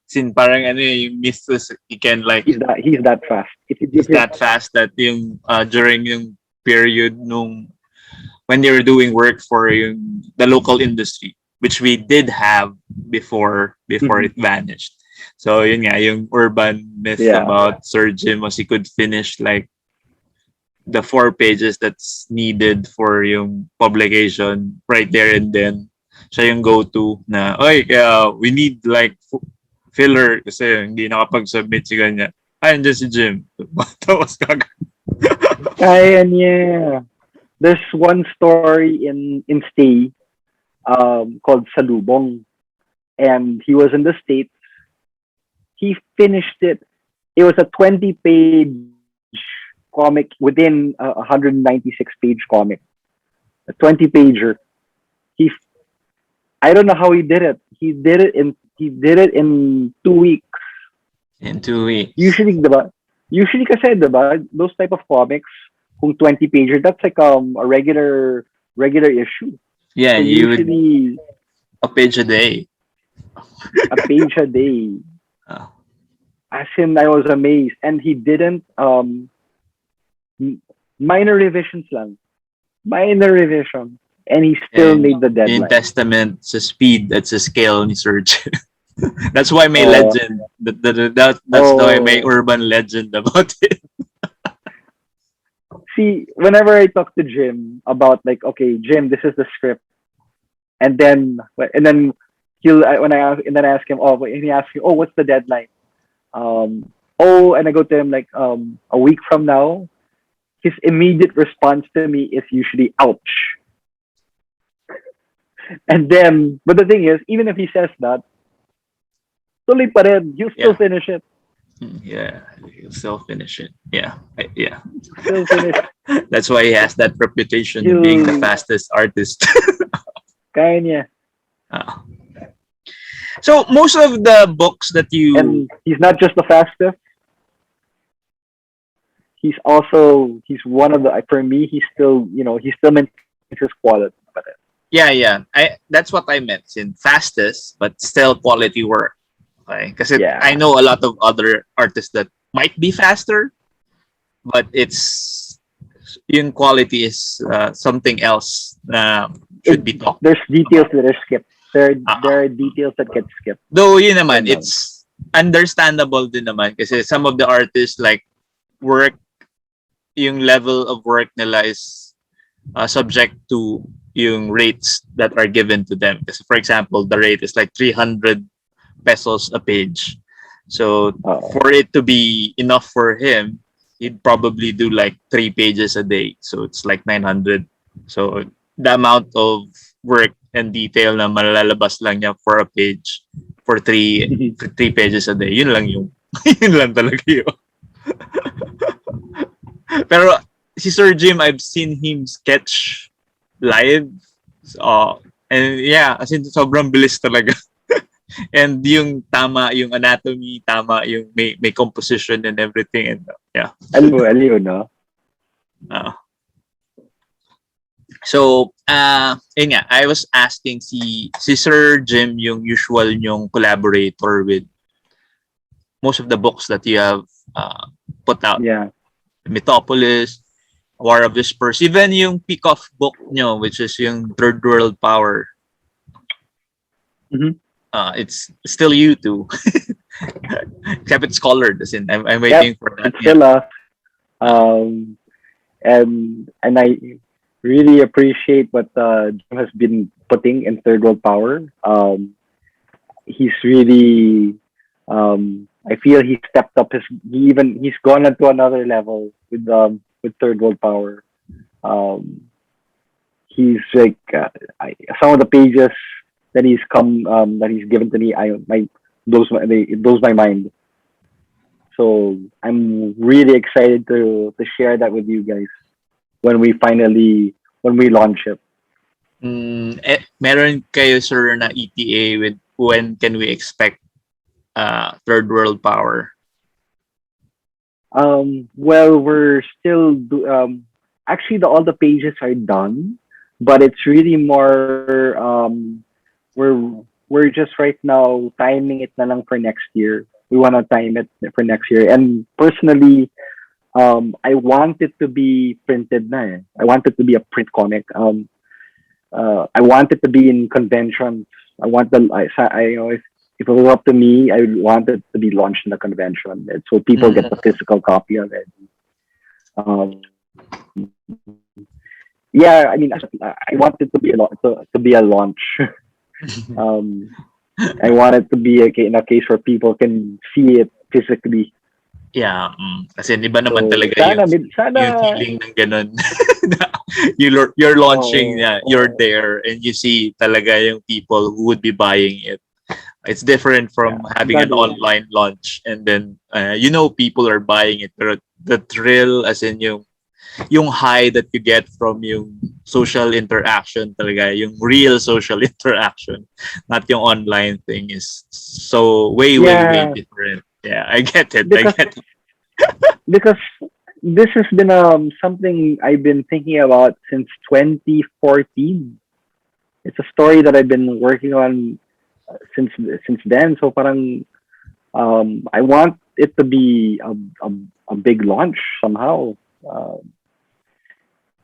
Sin parang yung myth is he can he's that fast. He's that fast that yung during yung period when they were doing work for the local industry, which we did have before it vanished. So yun nga yung urban myth about Sir Jim was he could finish like the 4 pages that's needed for yung publication right there and then. Siya yung go-to na, we need like filler kasi hindi nakapag-submit si ganyan. Andiyan si Jim. Tapos Kaya niya. There's one story in Stay called Salubong. And he was in the States. He finished it. It was a 20-page comic within a 196-page comic. A 20-pager. I don't know how he did it. He did it in 2 weeks. In 2 weeks. Usually kasi, diba, those type of comics, kung 20-pager, that's like a regular issue. Yeah, so usually a page a day. A page a day. Oh. As in, I was amazed. And he didn't, minor revisions lang. Minor revision. And he still made the deadline. In testament sa speed at sa scale ni Sir Jim. That's why may legend. That's why may urban legend about it. See, whenever I talk to Jim about like, okay, Jim, this is the script, and then he'll ask him, and he asks me, what's the deadline? And I go to him like a week from now. His immediate response to me is usually, ouch. And then, but the thing is, even if he says that, tuloy pa rin, he'll still finish it. Yeah, he'll still finish it. Yeah. Still finish. That's why he has that reputation of being the fastest artist. Kaya niya. So most of the books that you... And he's not just the fastest. He's one of the, for me, he still maintains his quality. Yeah. That's what I meant. In fastest, but still quality work. Okay? Because I know a lot of other artists that might be faster, but yung quality is something else should be talked. There's details that are skipped. There are details that get skipped. Though yun naman, it's understandable din naman kasi some of the artists like work yung level of work nila is subject to yung rates that are given to them. Kasi for example, the rate is like 300 pesos a page. So for it to be enough for him, he'd probably do like 3 pages a day. So it's like 900. So the amount of work and detail na malalabas lang niya for a page for three pages a day. Yun lang yung yun lang talaga yun. Pero si Sir Jim, I've seen him sketch live. And yeah, as in sobrang bilis talaga. And yung tama, yung anatomy, tama, yung may composition and everything. And yeah. Aliw, no? Uh, so, yun nga, I was asking si Sir Jim yung usual yung collaborator with most of the books that you have put out. Yeah. Mythopolis, War of Whispers, even yung pick-off book nyo, which is yung Third World Power. Mm-hmm. It's still you two. Except it's colored. As in, I'm waiting for that. It's still us. And I really appreciate what Jim has been putting in Third World Power. He's really I feel he stepped up he's gone into another level with Third World Power. He's like some of the pages that he's given to me, it blows my mind. So I'm really excited to share that with you guys when we launch it. Meron kayo, sir, na ETA with when can we expect Third World Power? Well, we're still actually all the pages are done, but it's really more we're just right now timing it na lang for next year. We want to time it for next year. And personally, I want it to be printed na. I want it to be a print comic. I want it to be in conventions. I if it was up to me, I would want it to be launched in a convention so people get the physical copy of it. Yeah, I mean, I want it to be a launch. I want it to be in a case where people can see it physically. Yeah, kasi iba naman talaga yung feeling ng ganun. You're launching, you're there, and you see talaga yung people who would be buying it. It's different from having an online launch, and then people are buying it. Pero the thrill, as in yung high that you get from yung social interaction talaga, yung real social interaction, not yung online thing, is so way different. Yeah, I get it. Because this has been something I've been thinking about since 2014. It's a story that I've been working on since then. So parang I want it to be a big launch somehow.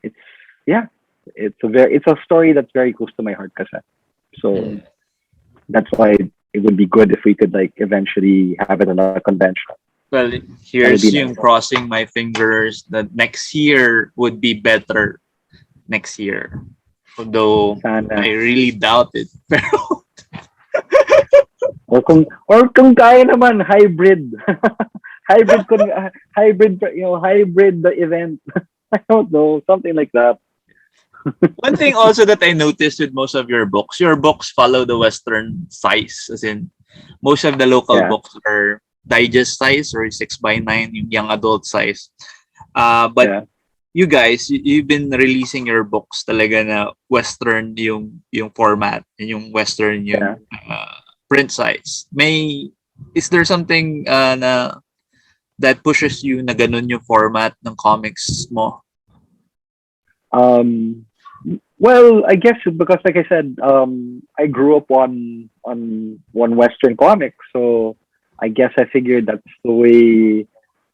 It's a story that's very close to my heart kasi. So that's why it would be good if we could eventually have it in a convention. Well, here's yung crossing my fingers that next year would be better next year. Although I really doubt it. or kung kaya naman hybrid. hybrid the event. I don't know, something like that. One thing also that I noticed with most of your books follow the Western size. As in, most of the local books are digest size or 6x9, yung young adult size. But you guys, you've been releasing your books talaga na Western yung format, and yung Western yung print size. Is there something na that pushes you na ganun yung format ng comics mo? Well, I guess because like I said, I grew up on Western comics, so I guess I figured that's the way.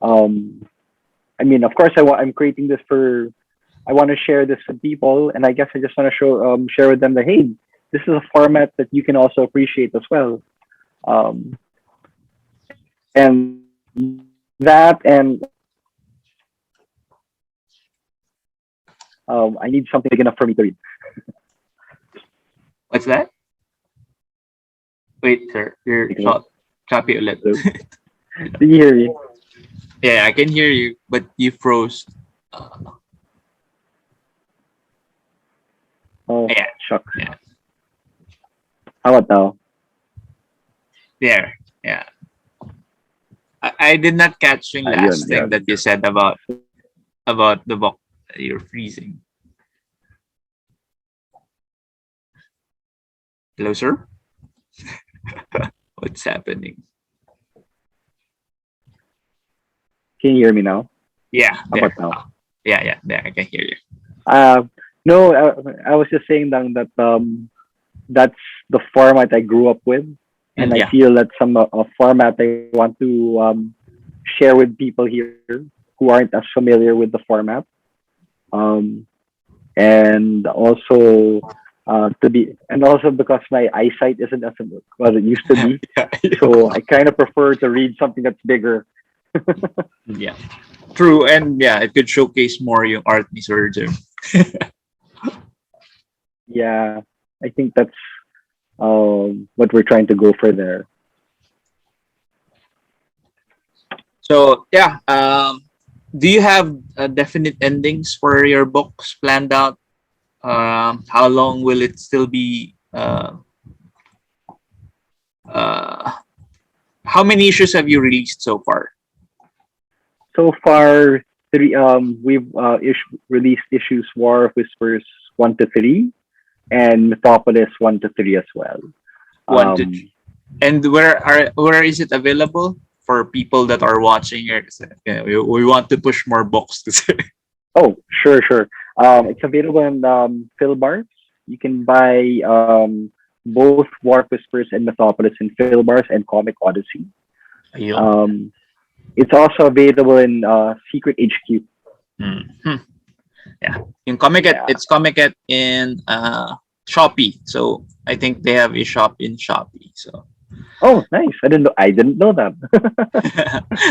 I mean, of course, I'm creating this I want to share this with people, and I guess I just want to share with them that, hey, this is a format that you can also appreciate as well. And that, and I need something big enough for me to read. What's that? Wait, sir. You're Hello? choppy ulit. Hello? Do you hear me? Yeah, I can hear you, but you froze. Oh, Yeah, shucks. yeah. How about now? There. Yeah. I did not catch yung Yun, last thing yun. that you said about the book. You're freezing. Hello, sir? What's happening? Can you hear me now? Yeah, How there. about now? Yeah, there. I can hear you. No, I was just saying that that's the format I grew up with, and I Yeah. feel that's a format I want to share with people here who aren't as familiar with the format. Um, and also also because my eyesight isn't as well it used to be, so I kind of prefer to read something that's bigger. Yeah. True, and yeah, it could showcase more yung art ni Sir Jim. Yeah, I think that's what we're trying to go for there. So yeah, do you have definite endings for your books planned out? How long will it still be? Uh, how many issues have you released so far? So far, we've released issues War of Whispers 1 to 3 and Mythopolis 1 to 3 as well. One to Um, and where is it available for people that are watching here? We want to push more books. oh, sure. It's available in Phil Bars. You can buy both War of Whispers and Mythopolis in Phil Bars and Comic Odyssey. Ayun. It's also available in Secret HQ. Hmm. Yeah, yung Comic Yeah. it's Comic in Shopee. So I think they have a shop in Shopee. So Oh, nice. I didn't know that.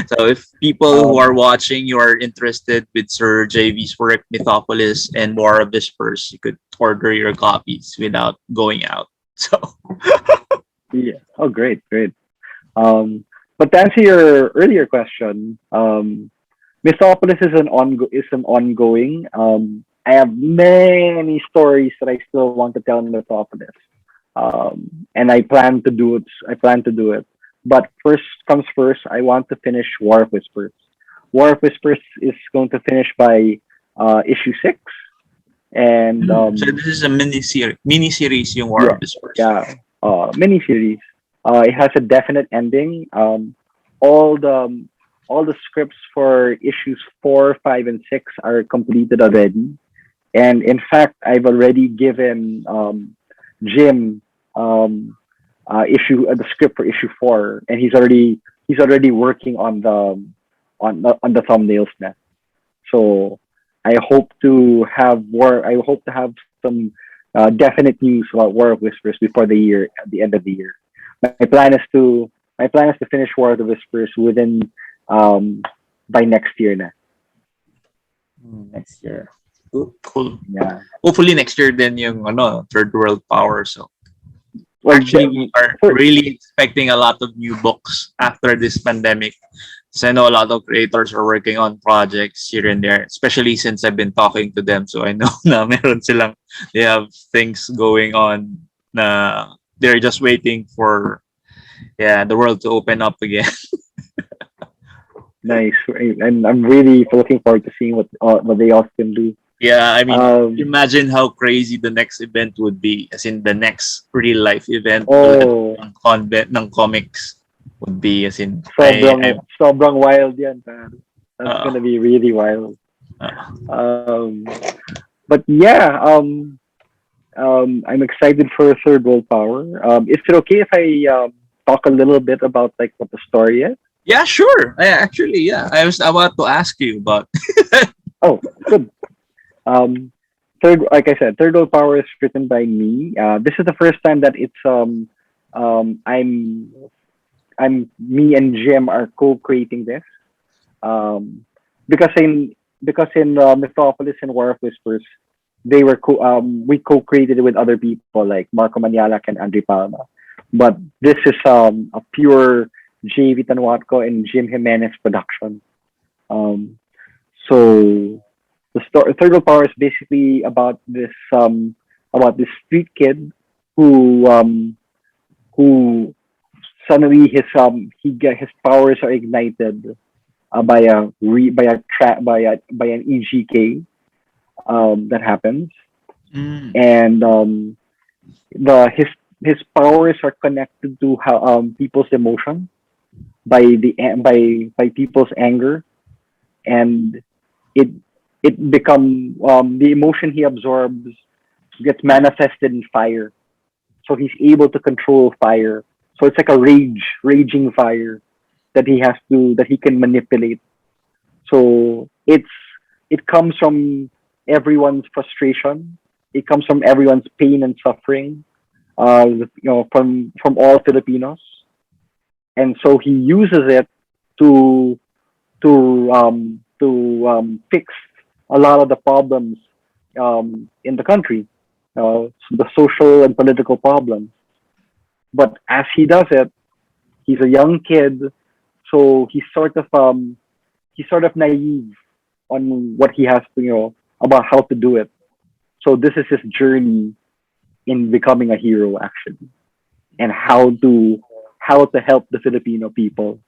so if people who are um, watching you are interested with Sir JV's work, Mythopolis and War of Whispers, you could order your copies without going out. So yeah. Oh, great. But to answer your earlier question, Mythopolis is an ongoing. I have many stories that I still want to tell in Mythopolis, and I plan to do it. But first comes first. I want to finish War of Whispers. War of Whispers is going to finish by issue 6, and so this is a mini series yung War yeah, of Whispers. yeah, mini series. It has a definite ending. All the all the scripts for issues 4, 5, and 6 are completed already, and in fact, I've already given Jim the script for issue 4, and he's already working on the thumbnails now. So I hope to have some definite news about War of Whispers before at the end of the year. My plan is to my plan is to finish War of the Whispers within um by next year na. Next year. Cool. Yeah. Hopefully next year then yung third world power. So Well, actually we are really expecting a lot of new books after this pandemic. So I know a lot of creators are working on projects here and there, especially since I've been talking to them. So I know na they have things going on na they're just waiting for the world to open up again. nice, and I'm really looking forward to seeing what they all can do. Yeah, I mean, Um, imagine how crazy the next event would be, as in the next real life event oh, ng convent ng comics would be, as in sobrang wild yan, man. That's uh, gonna be really wild. uh, Um, but yeah, I'm excited for Third World Power. Is it okay if I talk a little bit about like what the story is? yeah, sure. I was about to ask you about. Oh, good. Um, like I said, Third World Power is written by me. This is the first time that it's I'm me and Jim are co-creating this. Um, because because in Mythopolis and War of Whispers, we co-created it with other people like Marco Manialak and Andre Palma. But this is a pure JV Tanjuatco and Jim Jimenez production. Um, so the story, Third World Power is basically about this street kid who who suddenly his powers are ignited by a by an EGK that happens, Mm. and the his powers are connected to how people's emotion by people's anger, and it it become the emotion he absorbs gets manifested in fire, so he's able to control fire. So it's like a raging fire that he can manipulate. So it comes from everyone's frustration. It comes from everyone's pain and suffering. From all Filipinos, and so he uses it to fix a lot of the problems in the country, the social and political problems. But as he does it, he's a young kid, so he's sort of naive on what he has to about how to do it. So this is his journey in becoming a hero, actually, and how to help the Filipino people.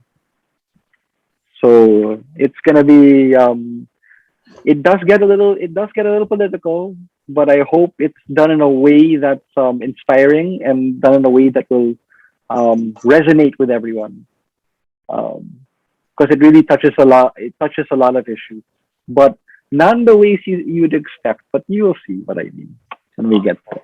So it's gonna be it does get a little political, but I hope it's done in a way that's inspiring and done in a way that will resonate with everyone. Because it really touches a lot. It touches a lot of issues, but not in the ways you'd expect. But you will see what I mean when we get there.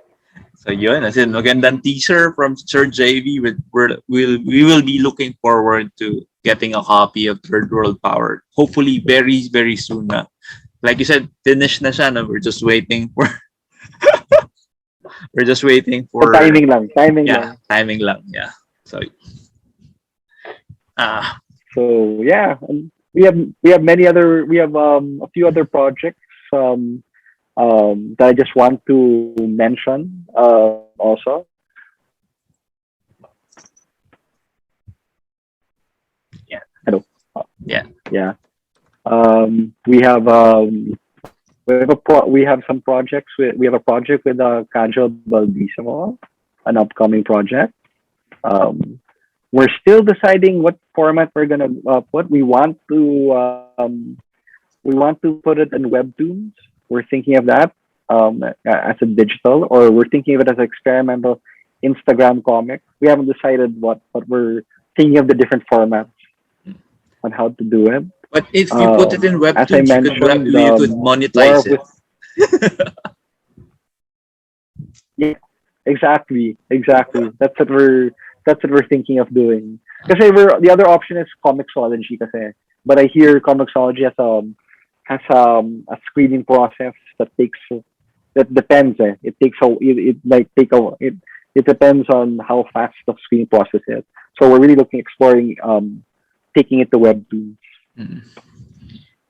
So yun, as in magandang teaser from Sir JV. We will be looking forward to getting a copy of Third World Power. Hopefully very, very soon na. Like you said, finished na siya. No? We're just waiting So for timing lang. timing lang. Yeah. So ah So yeah, and we have a few other projects that I just want to mention also. yeah. Hello. Yeah. Yeah. We have some projects. We have a project with Kajal Baldisimo, an upcoming project. Um, we're still deciding what format we're gonna put. We want to put it in webtoons. We're thinking of that as a digital, or we're thinking of it as an experimental Instagram comic. We haven't decided what, but we're thinking of the different formats on how to do it. But if you put it in As I webtoons, mentioned, you could War monetize of it. Yeah, exactly. That's what we're thinking of doing. Because the other option is comicsology, kasi. But I hear comicsology has a screening process that depends. It takes a it like take a it depends on how fast the screening process is. So we're really exploring taking it to webtoons. Mm.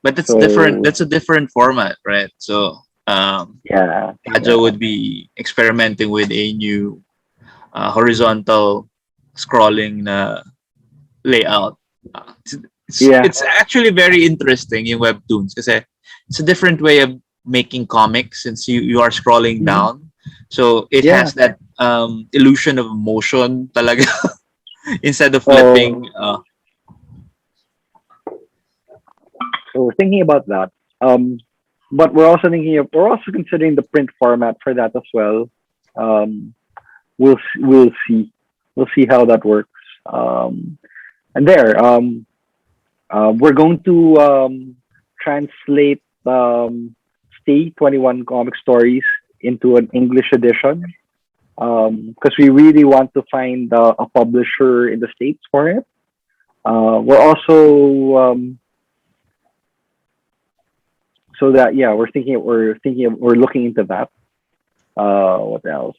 But that's different. So That's a different format, right? So Kaja yeah, would be experimenting with a new horizontal scrolling layout. It's, yeah. it's actually very interesting in webtoons kasi it's a different way of making comics since you are scrolling Mhm. down. So it Yeah. has that illusion of motion talaga instead of So flipping. so we're thinking about that. But we're also considering the print format for that as well. Um, we'll see. We'll see how that works. And there, we're going to translate Stay 21 comic stories into an English edition because we really want to find a publisher in the States for it. We're also so that yeah, we're looking into that. What else?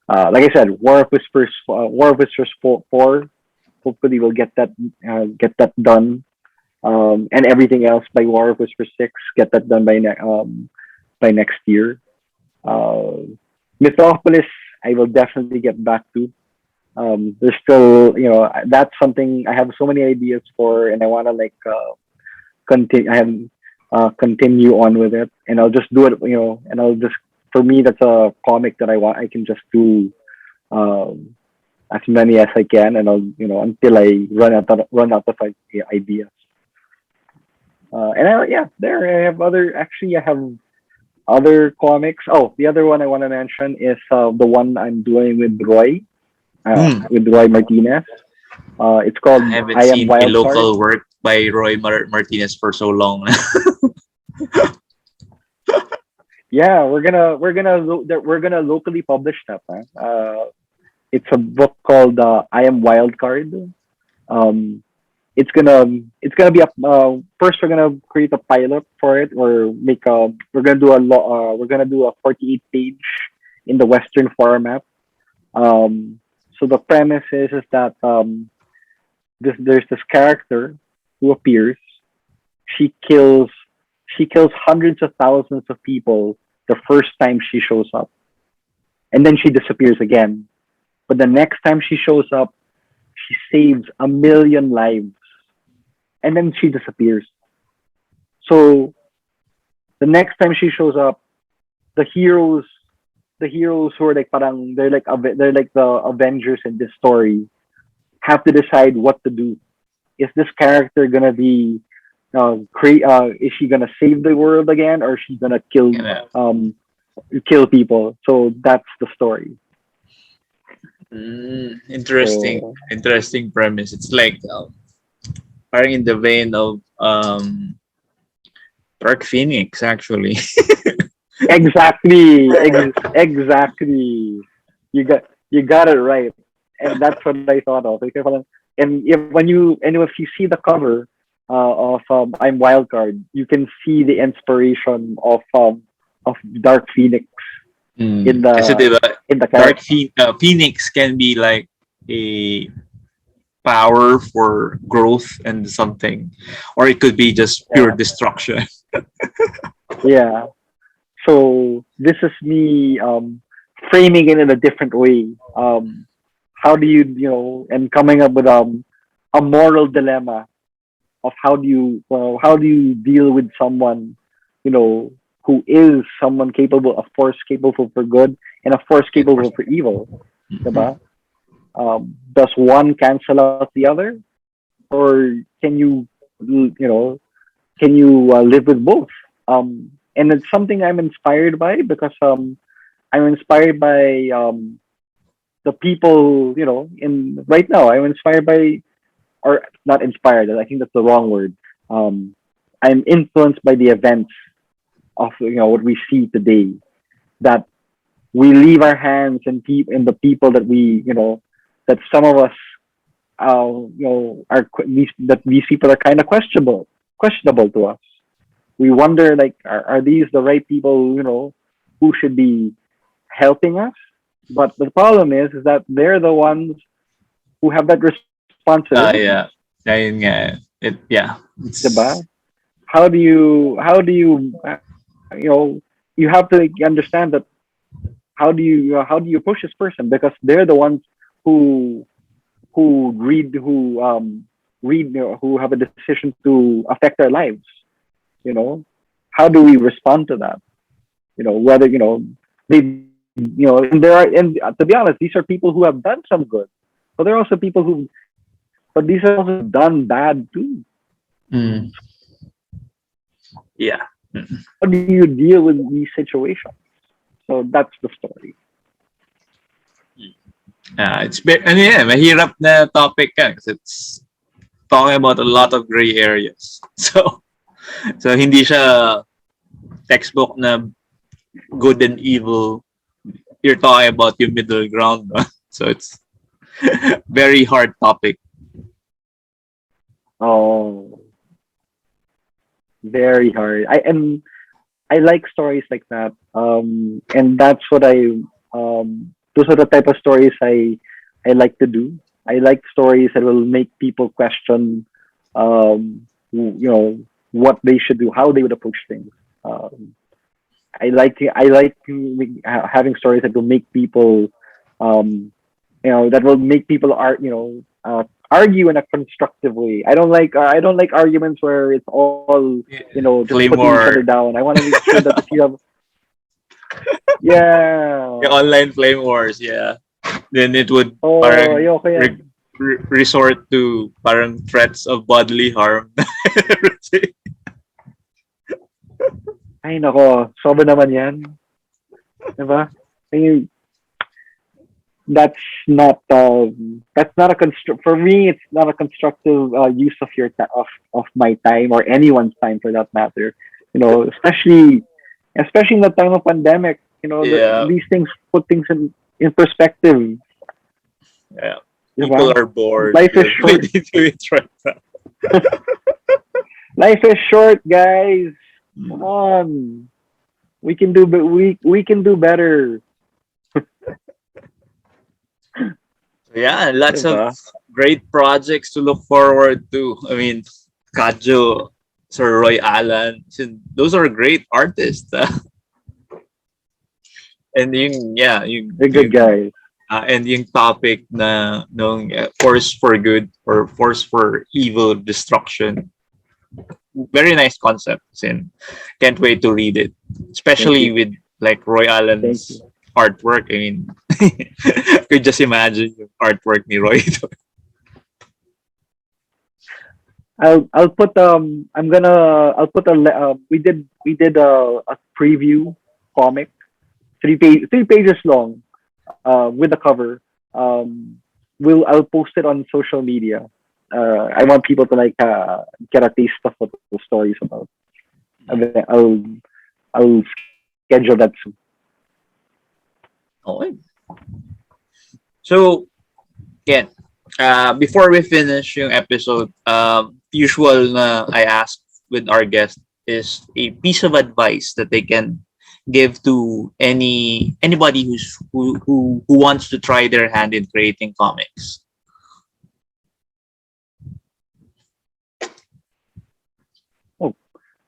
Like I said, War of Whispers 4. Hopefully, we'll get that done and everything else by War of Whisper 6. Get that done by next year. Uh, Mythopolis, I will definitely get back to. There's still, that's something I have so many ideas for, and I want to like continue. I have continue on with it, and I'll just do it. And I'll just for me, that's a comic that I want. I can just do um, as many as I can, and I'll until I run out of ideas. And there I have other. Actually, I have other comics. Oh, the other one I want to mention is the one I'm doing Hmm. with Roy Martinez. It's called I haven't I Am seen a Wildcard. local work by Roy Martinez for so long. Yeah, we're gonna locally publish that. Man. It's a book called I Am Wildcard. Um, it's gonna be a first we're gonna create a pilot for it or make a we're gonna do a 48 page in the Western format. So the premise is that there's this character who appears. She kills she kills hundreds of thousands of people the first time she shows up, and then she disappears again. But the next time she shows up, she saves a million lives, and then she disappears. So the next time she shows up, the heroes, the heroes who are like parang they're like the Avengers in this story have to decide what to do. Is this character gonna be is she gonna save the world again, or is she gonna You know. kill people? So that's the story. Interesting, So interesting premise. It's like parang in the vein of Dark Phoenix, actually. exactly. You got it right, and that's what I thought of. Like, and if you see the cover of I'm Wildcard, you can see the inspiration of Dark Phoenix in Kasi the diba, in the character. Phoenix can be like a power for growth and something, or it could be just pure Yeah, destruction. yeah. So this is me framing it in a different way. How do and coming up with a moral dilemma of how do you deal with someone you know who is someone capable, a force capable for good and a force Yeah, for capable for evil, Mhm. diba? Does one cancel out the other, or can you live with both? And it's something I'm inspired by because I'm inspired by the people in right now. I'm inspired by, or not inspired. I think that's the wrong word. Um, I'm influenced by the events of what we see today. That we leave our hands in the people that that some of us these people are kind of questionable to us. We wonder, like, are these the right people who should be helping us? But the problem is that they're the ones who have that responsibility, Yeah. Ayun nga. Yeah. diba? It's You have to understand that. How do you push this person, because they're the ones who who have a decision to affect their lives. You know, how do we respond to that? Whether they and there are and to be honest, these are people who have done some good, but there are also people who but these are also done bad too. mm, yeah. How do you deal with these situations? So that's the story. Ano yan, mahirap na topic ka kasi it's talking about a lot of gray areas. So hindi siya textbook na good and evil. You're talking about yung middle ground. No? So it's very hard topic. Oh, very hard. I like stories like that. And that's what those are the type of stories I like to do. I like stories that will make people question, um, what they should do, how they would approach things. I like having stories that will make people, um, that will make people argue in a constructive way. I don't like arguments where it's all just putting each other Flame down. I want to make sure that if you have, yeah, the online flame wars, yeah. Then it would oh, parang ayoko yan. resort to parang threats of bodily harm. Ay nako, sobra naman yan, diba? I that's not for me. It's not a constructive use of of my time, or anyone's time for that matter. Especially in the time of pandemic. Yeah, These things put things in perspective. yeah. People Diba? are bored. Life is That's why short. they do it right now. Life is short, guys. Come on, we can do better. Yeah, lots of Diba? great projects to look forward to. I mean, Kajo, Sir Roy Allen, those are great artists. And yeah, They're good guys. and yung topic na nung force for good or force for evil destruction. Very nice concept, and can't wait to read it, Thank especially you. with like Roy Thank Allen's you. artwork. I mean, could just imagine yung artwork ni Roy. I'll put I'm gonna I'll put we did a preview comic, 3 pages long, with the cover. I'll post it on social media. I want people to get a taste of what the story is about. And then I'll schedule that soon. Okay. So, Ken, before we finish yung episode, usual na I ask with our guest is a piece of advice that they can give to anybody who wants to try their hand in creating comics. Oh,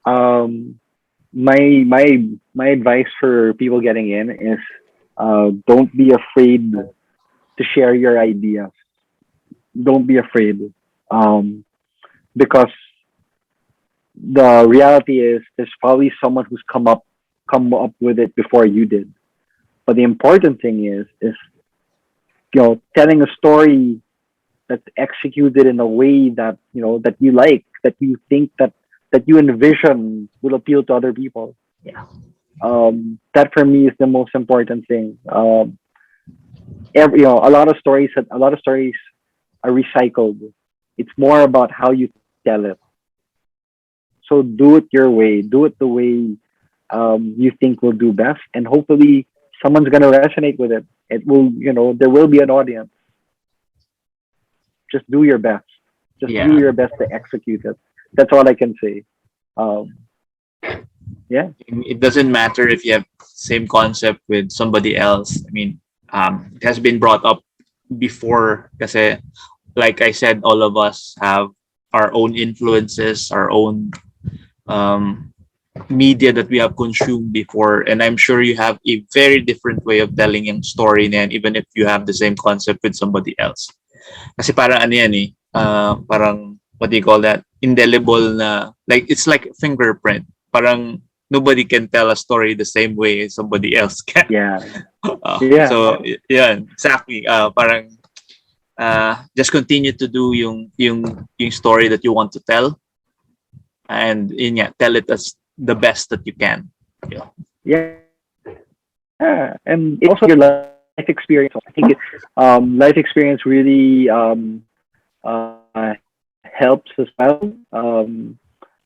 um, my advice for people getting in is, don't be afraid to share your ideas. Don't be afraid, um, because the reality is there's probably someone who's come up with it before you did. But the important thing is telling a story that's executed in a way that you like, that you think that you envision will appeal to other people. Yeah. That for me is the most important thing. A lot of stories are recycled. It's more about how you tell it. So do it your way. Do it the way you think will do best, and hopefully someone's gonna resonate with it. It will, there will be an audience. Just do your best. Just do Yeah. your best to execute it. That's all I can say. Um, yeah, It doesn't matter if you have same concept with somebody else. I mean, it has been brought up before kasi like I said, all of us have our own influences, our own um, media that we have consumed before. And I'm sure you have a very different way of telling a story na yan, even if you have the same concept with somebody else. Kasi parang ano yan parang, what do you call that? Indelible na, like, it's like fingerprint. Parang nobody can tell a story the same way as somebody else can. yeah, yeah, So, yeah, exactly. Parang, just continue to do yung story that you want to tell, and tell it as the best that you can. Yeah. yeah. And it's also your life experience. I think life experience really helps as well.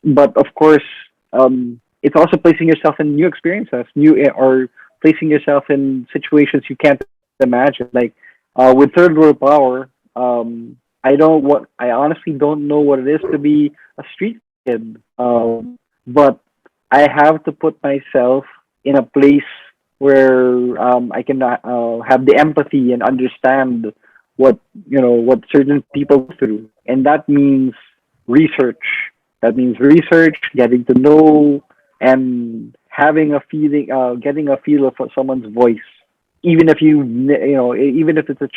But of course, it's also placing yourself in new experiences, or placing yourself in situations you can't imagine. Like with third world power, I honestly don't know what it is to be a street kid. But I have to put myself in a place where I can have the empathy and understand what certain people go through, and that means research. That means research, getting to know, and having a feeling, getting a feel of someone's voice, even if even if it's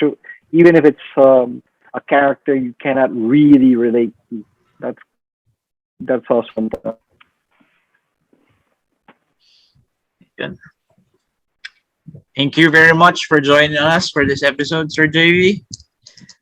even if it's a character you cannot really relate to. That's that's awesome. Yun. Thank you very much for joining us for this episode, Sir JV.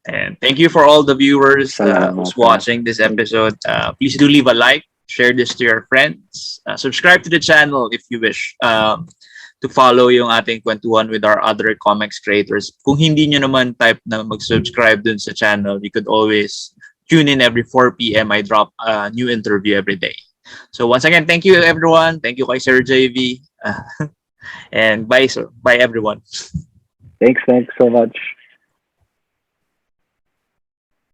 And thank you for all the viewers Salamat. who's watching this episode. Please do leave a like, share this to your friends, subscribe to the channel if you wish to follow yung ating kwentuhan with our other comics creators. Kung hindi nyo naman type na mag-subscribe dun sa channel, you could always tune in every 4 p.m. I drop a new interview every day. So once again, thank you everyone. Thank you kay Sir JV. And bye, sir. Bye everyone. Thanks so much.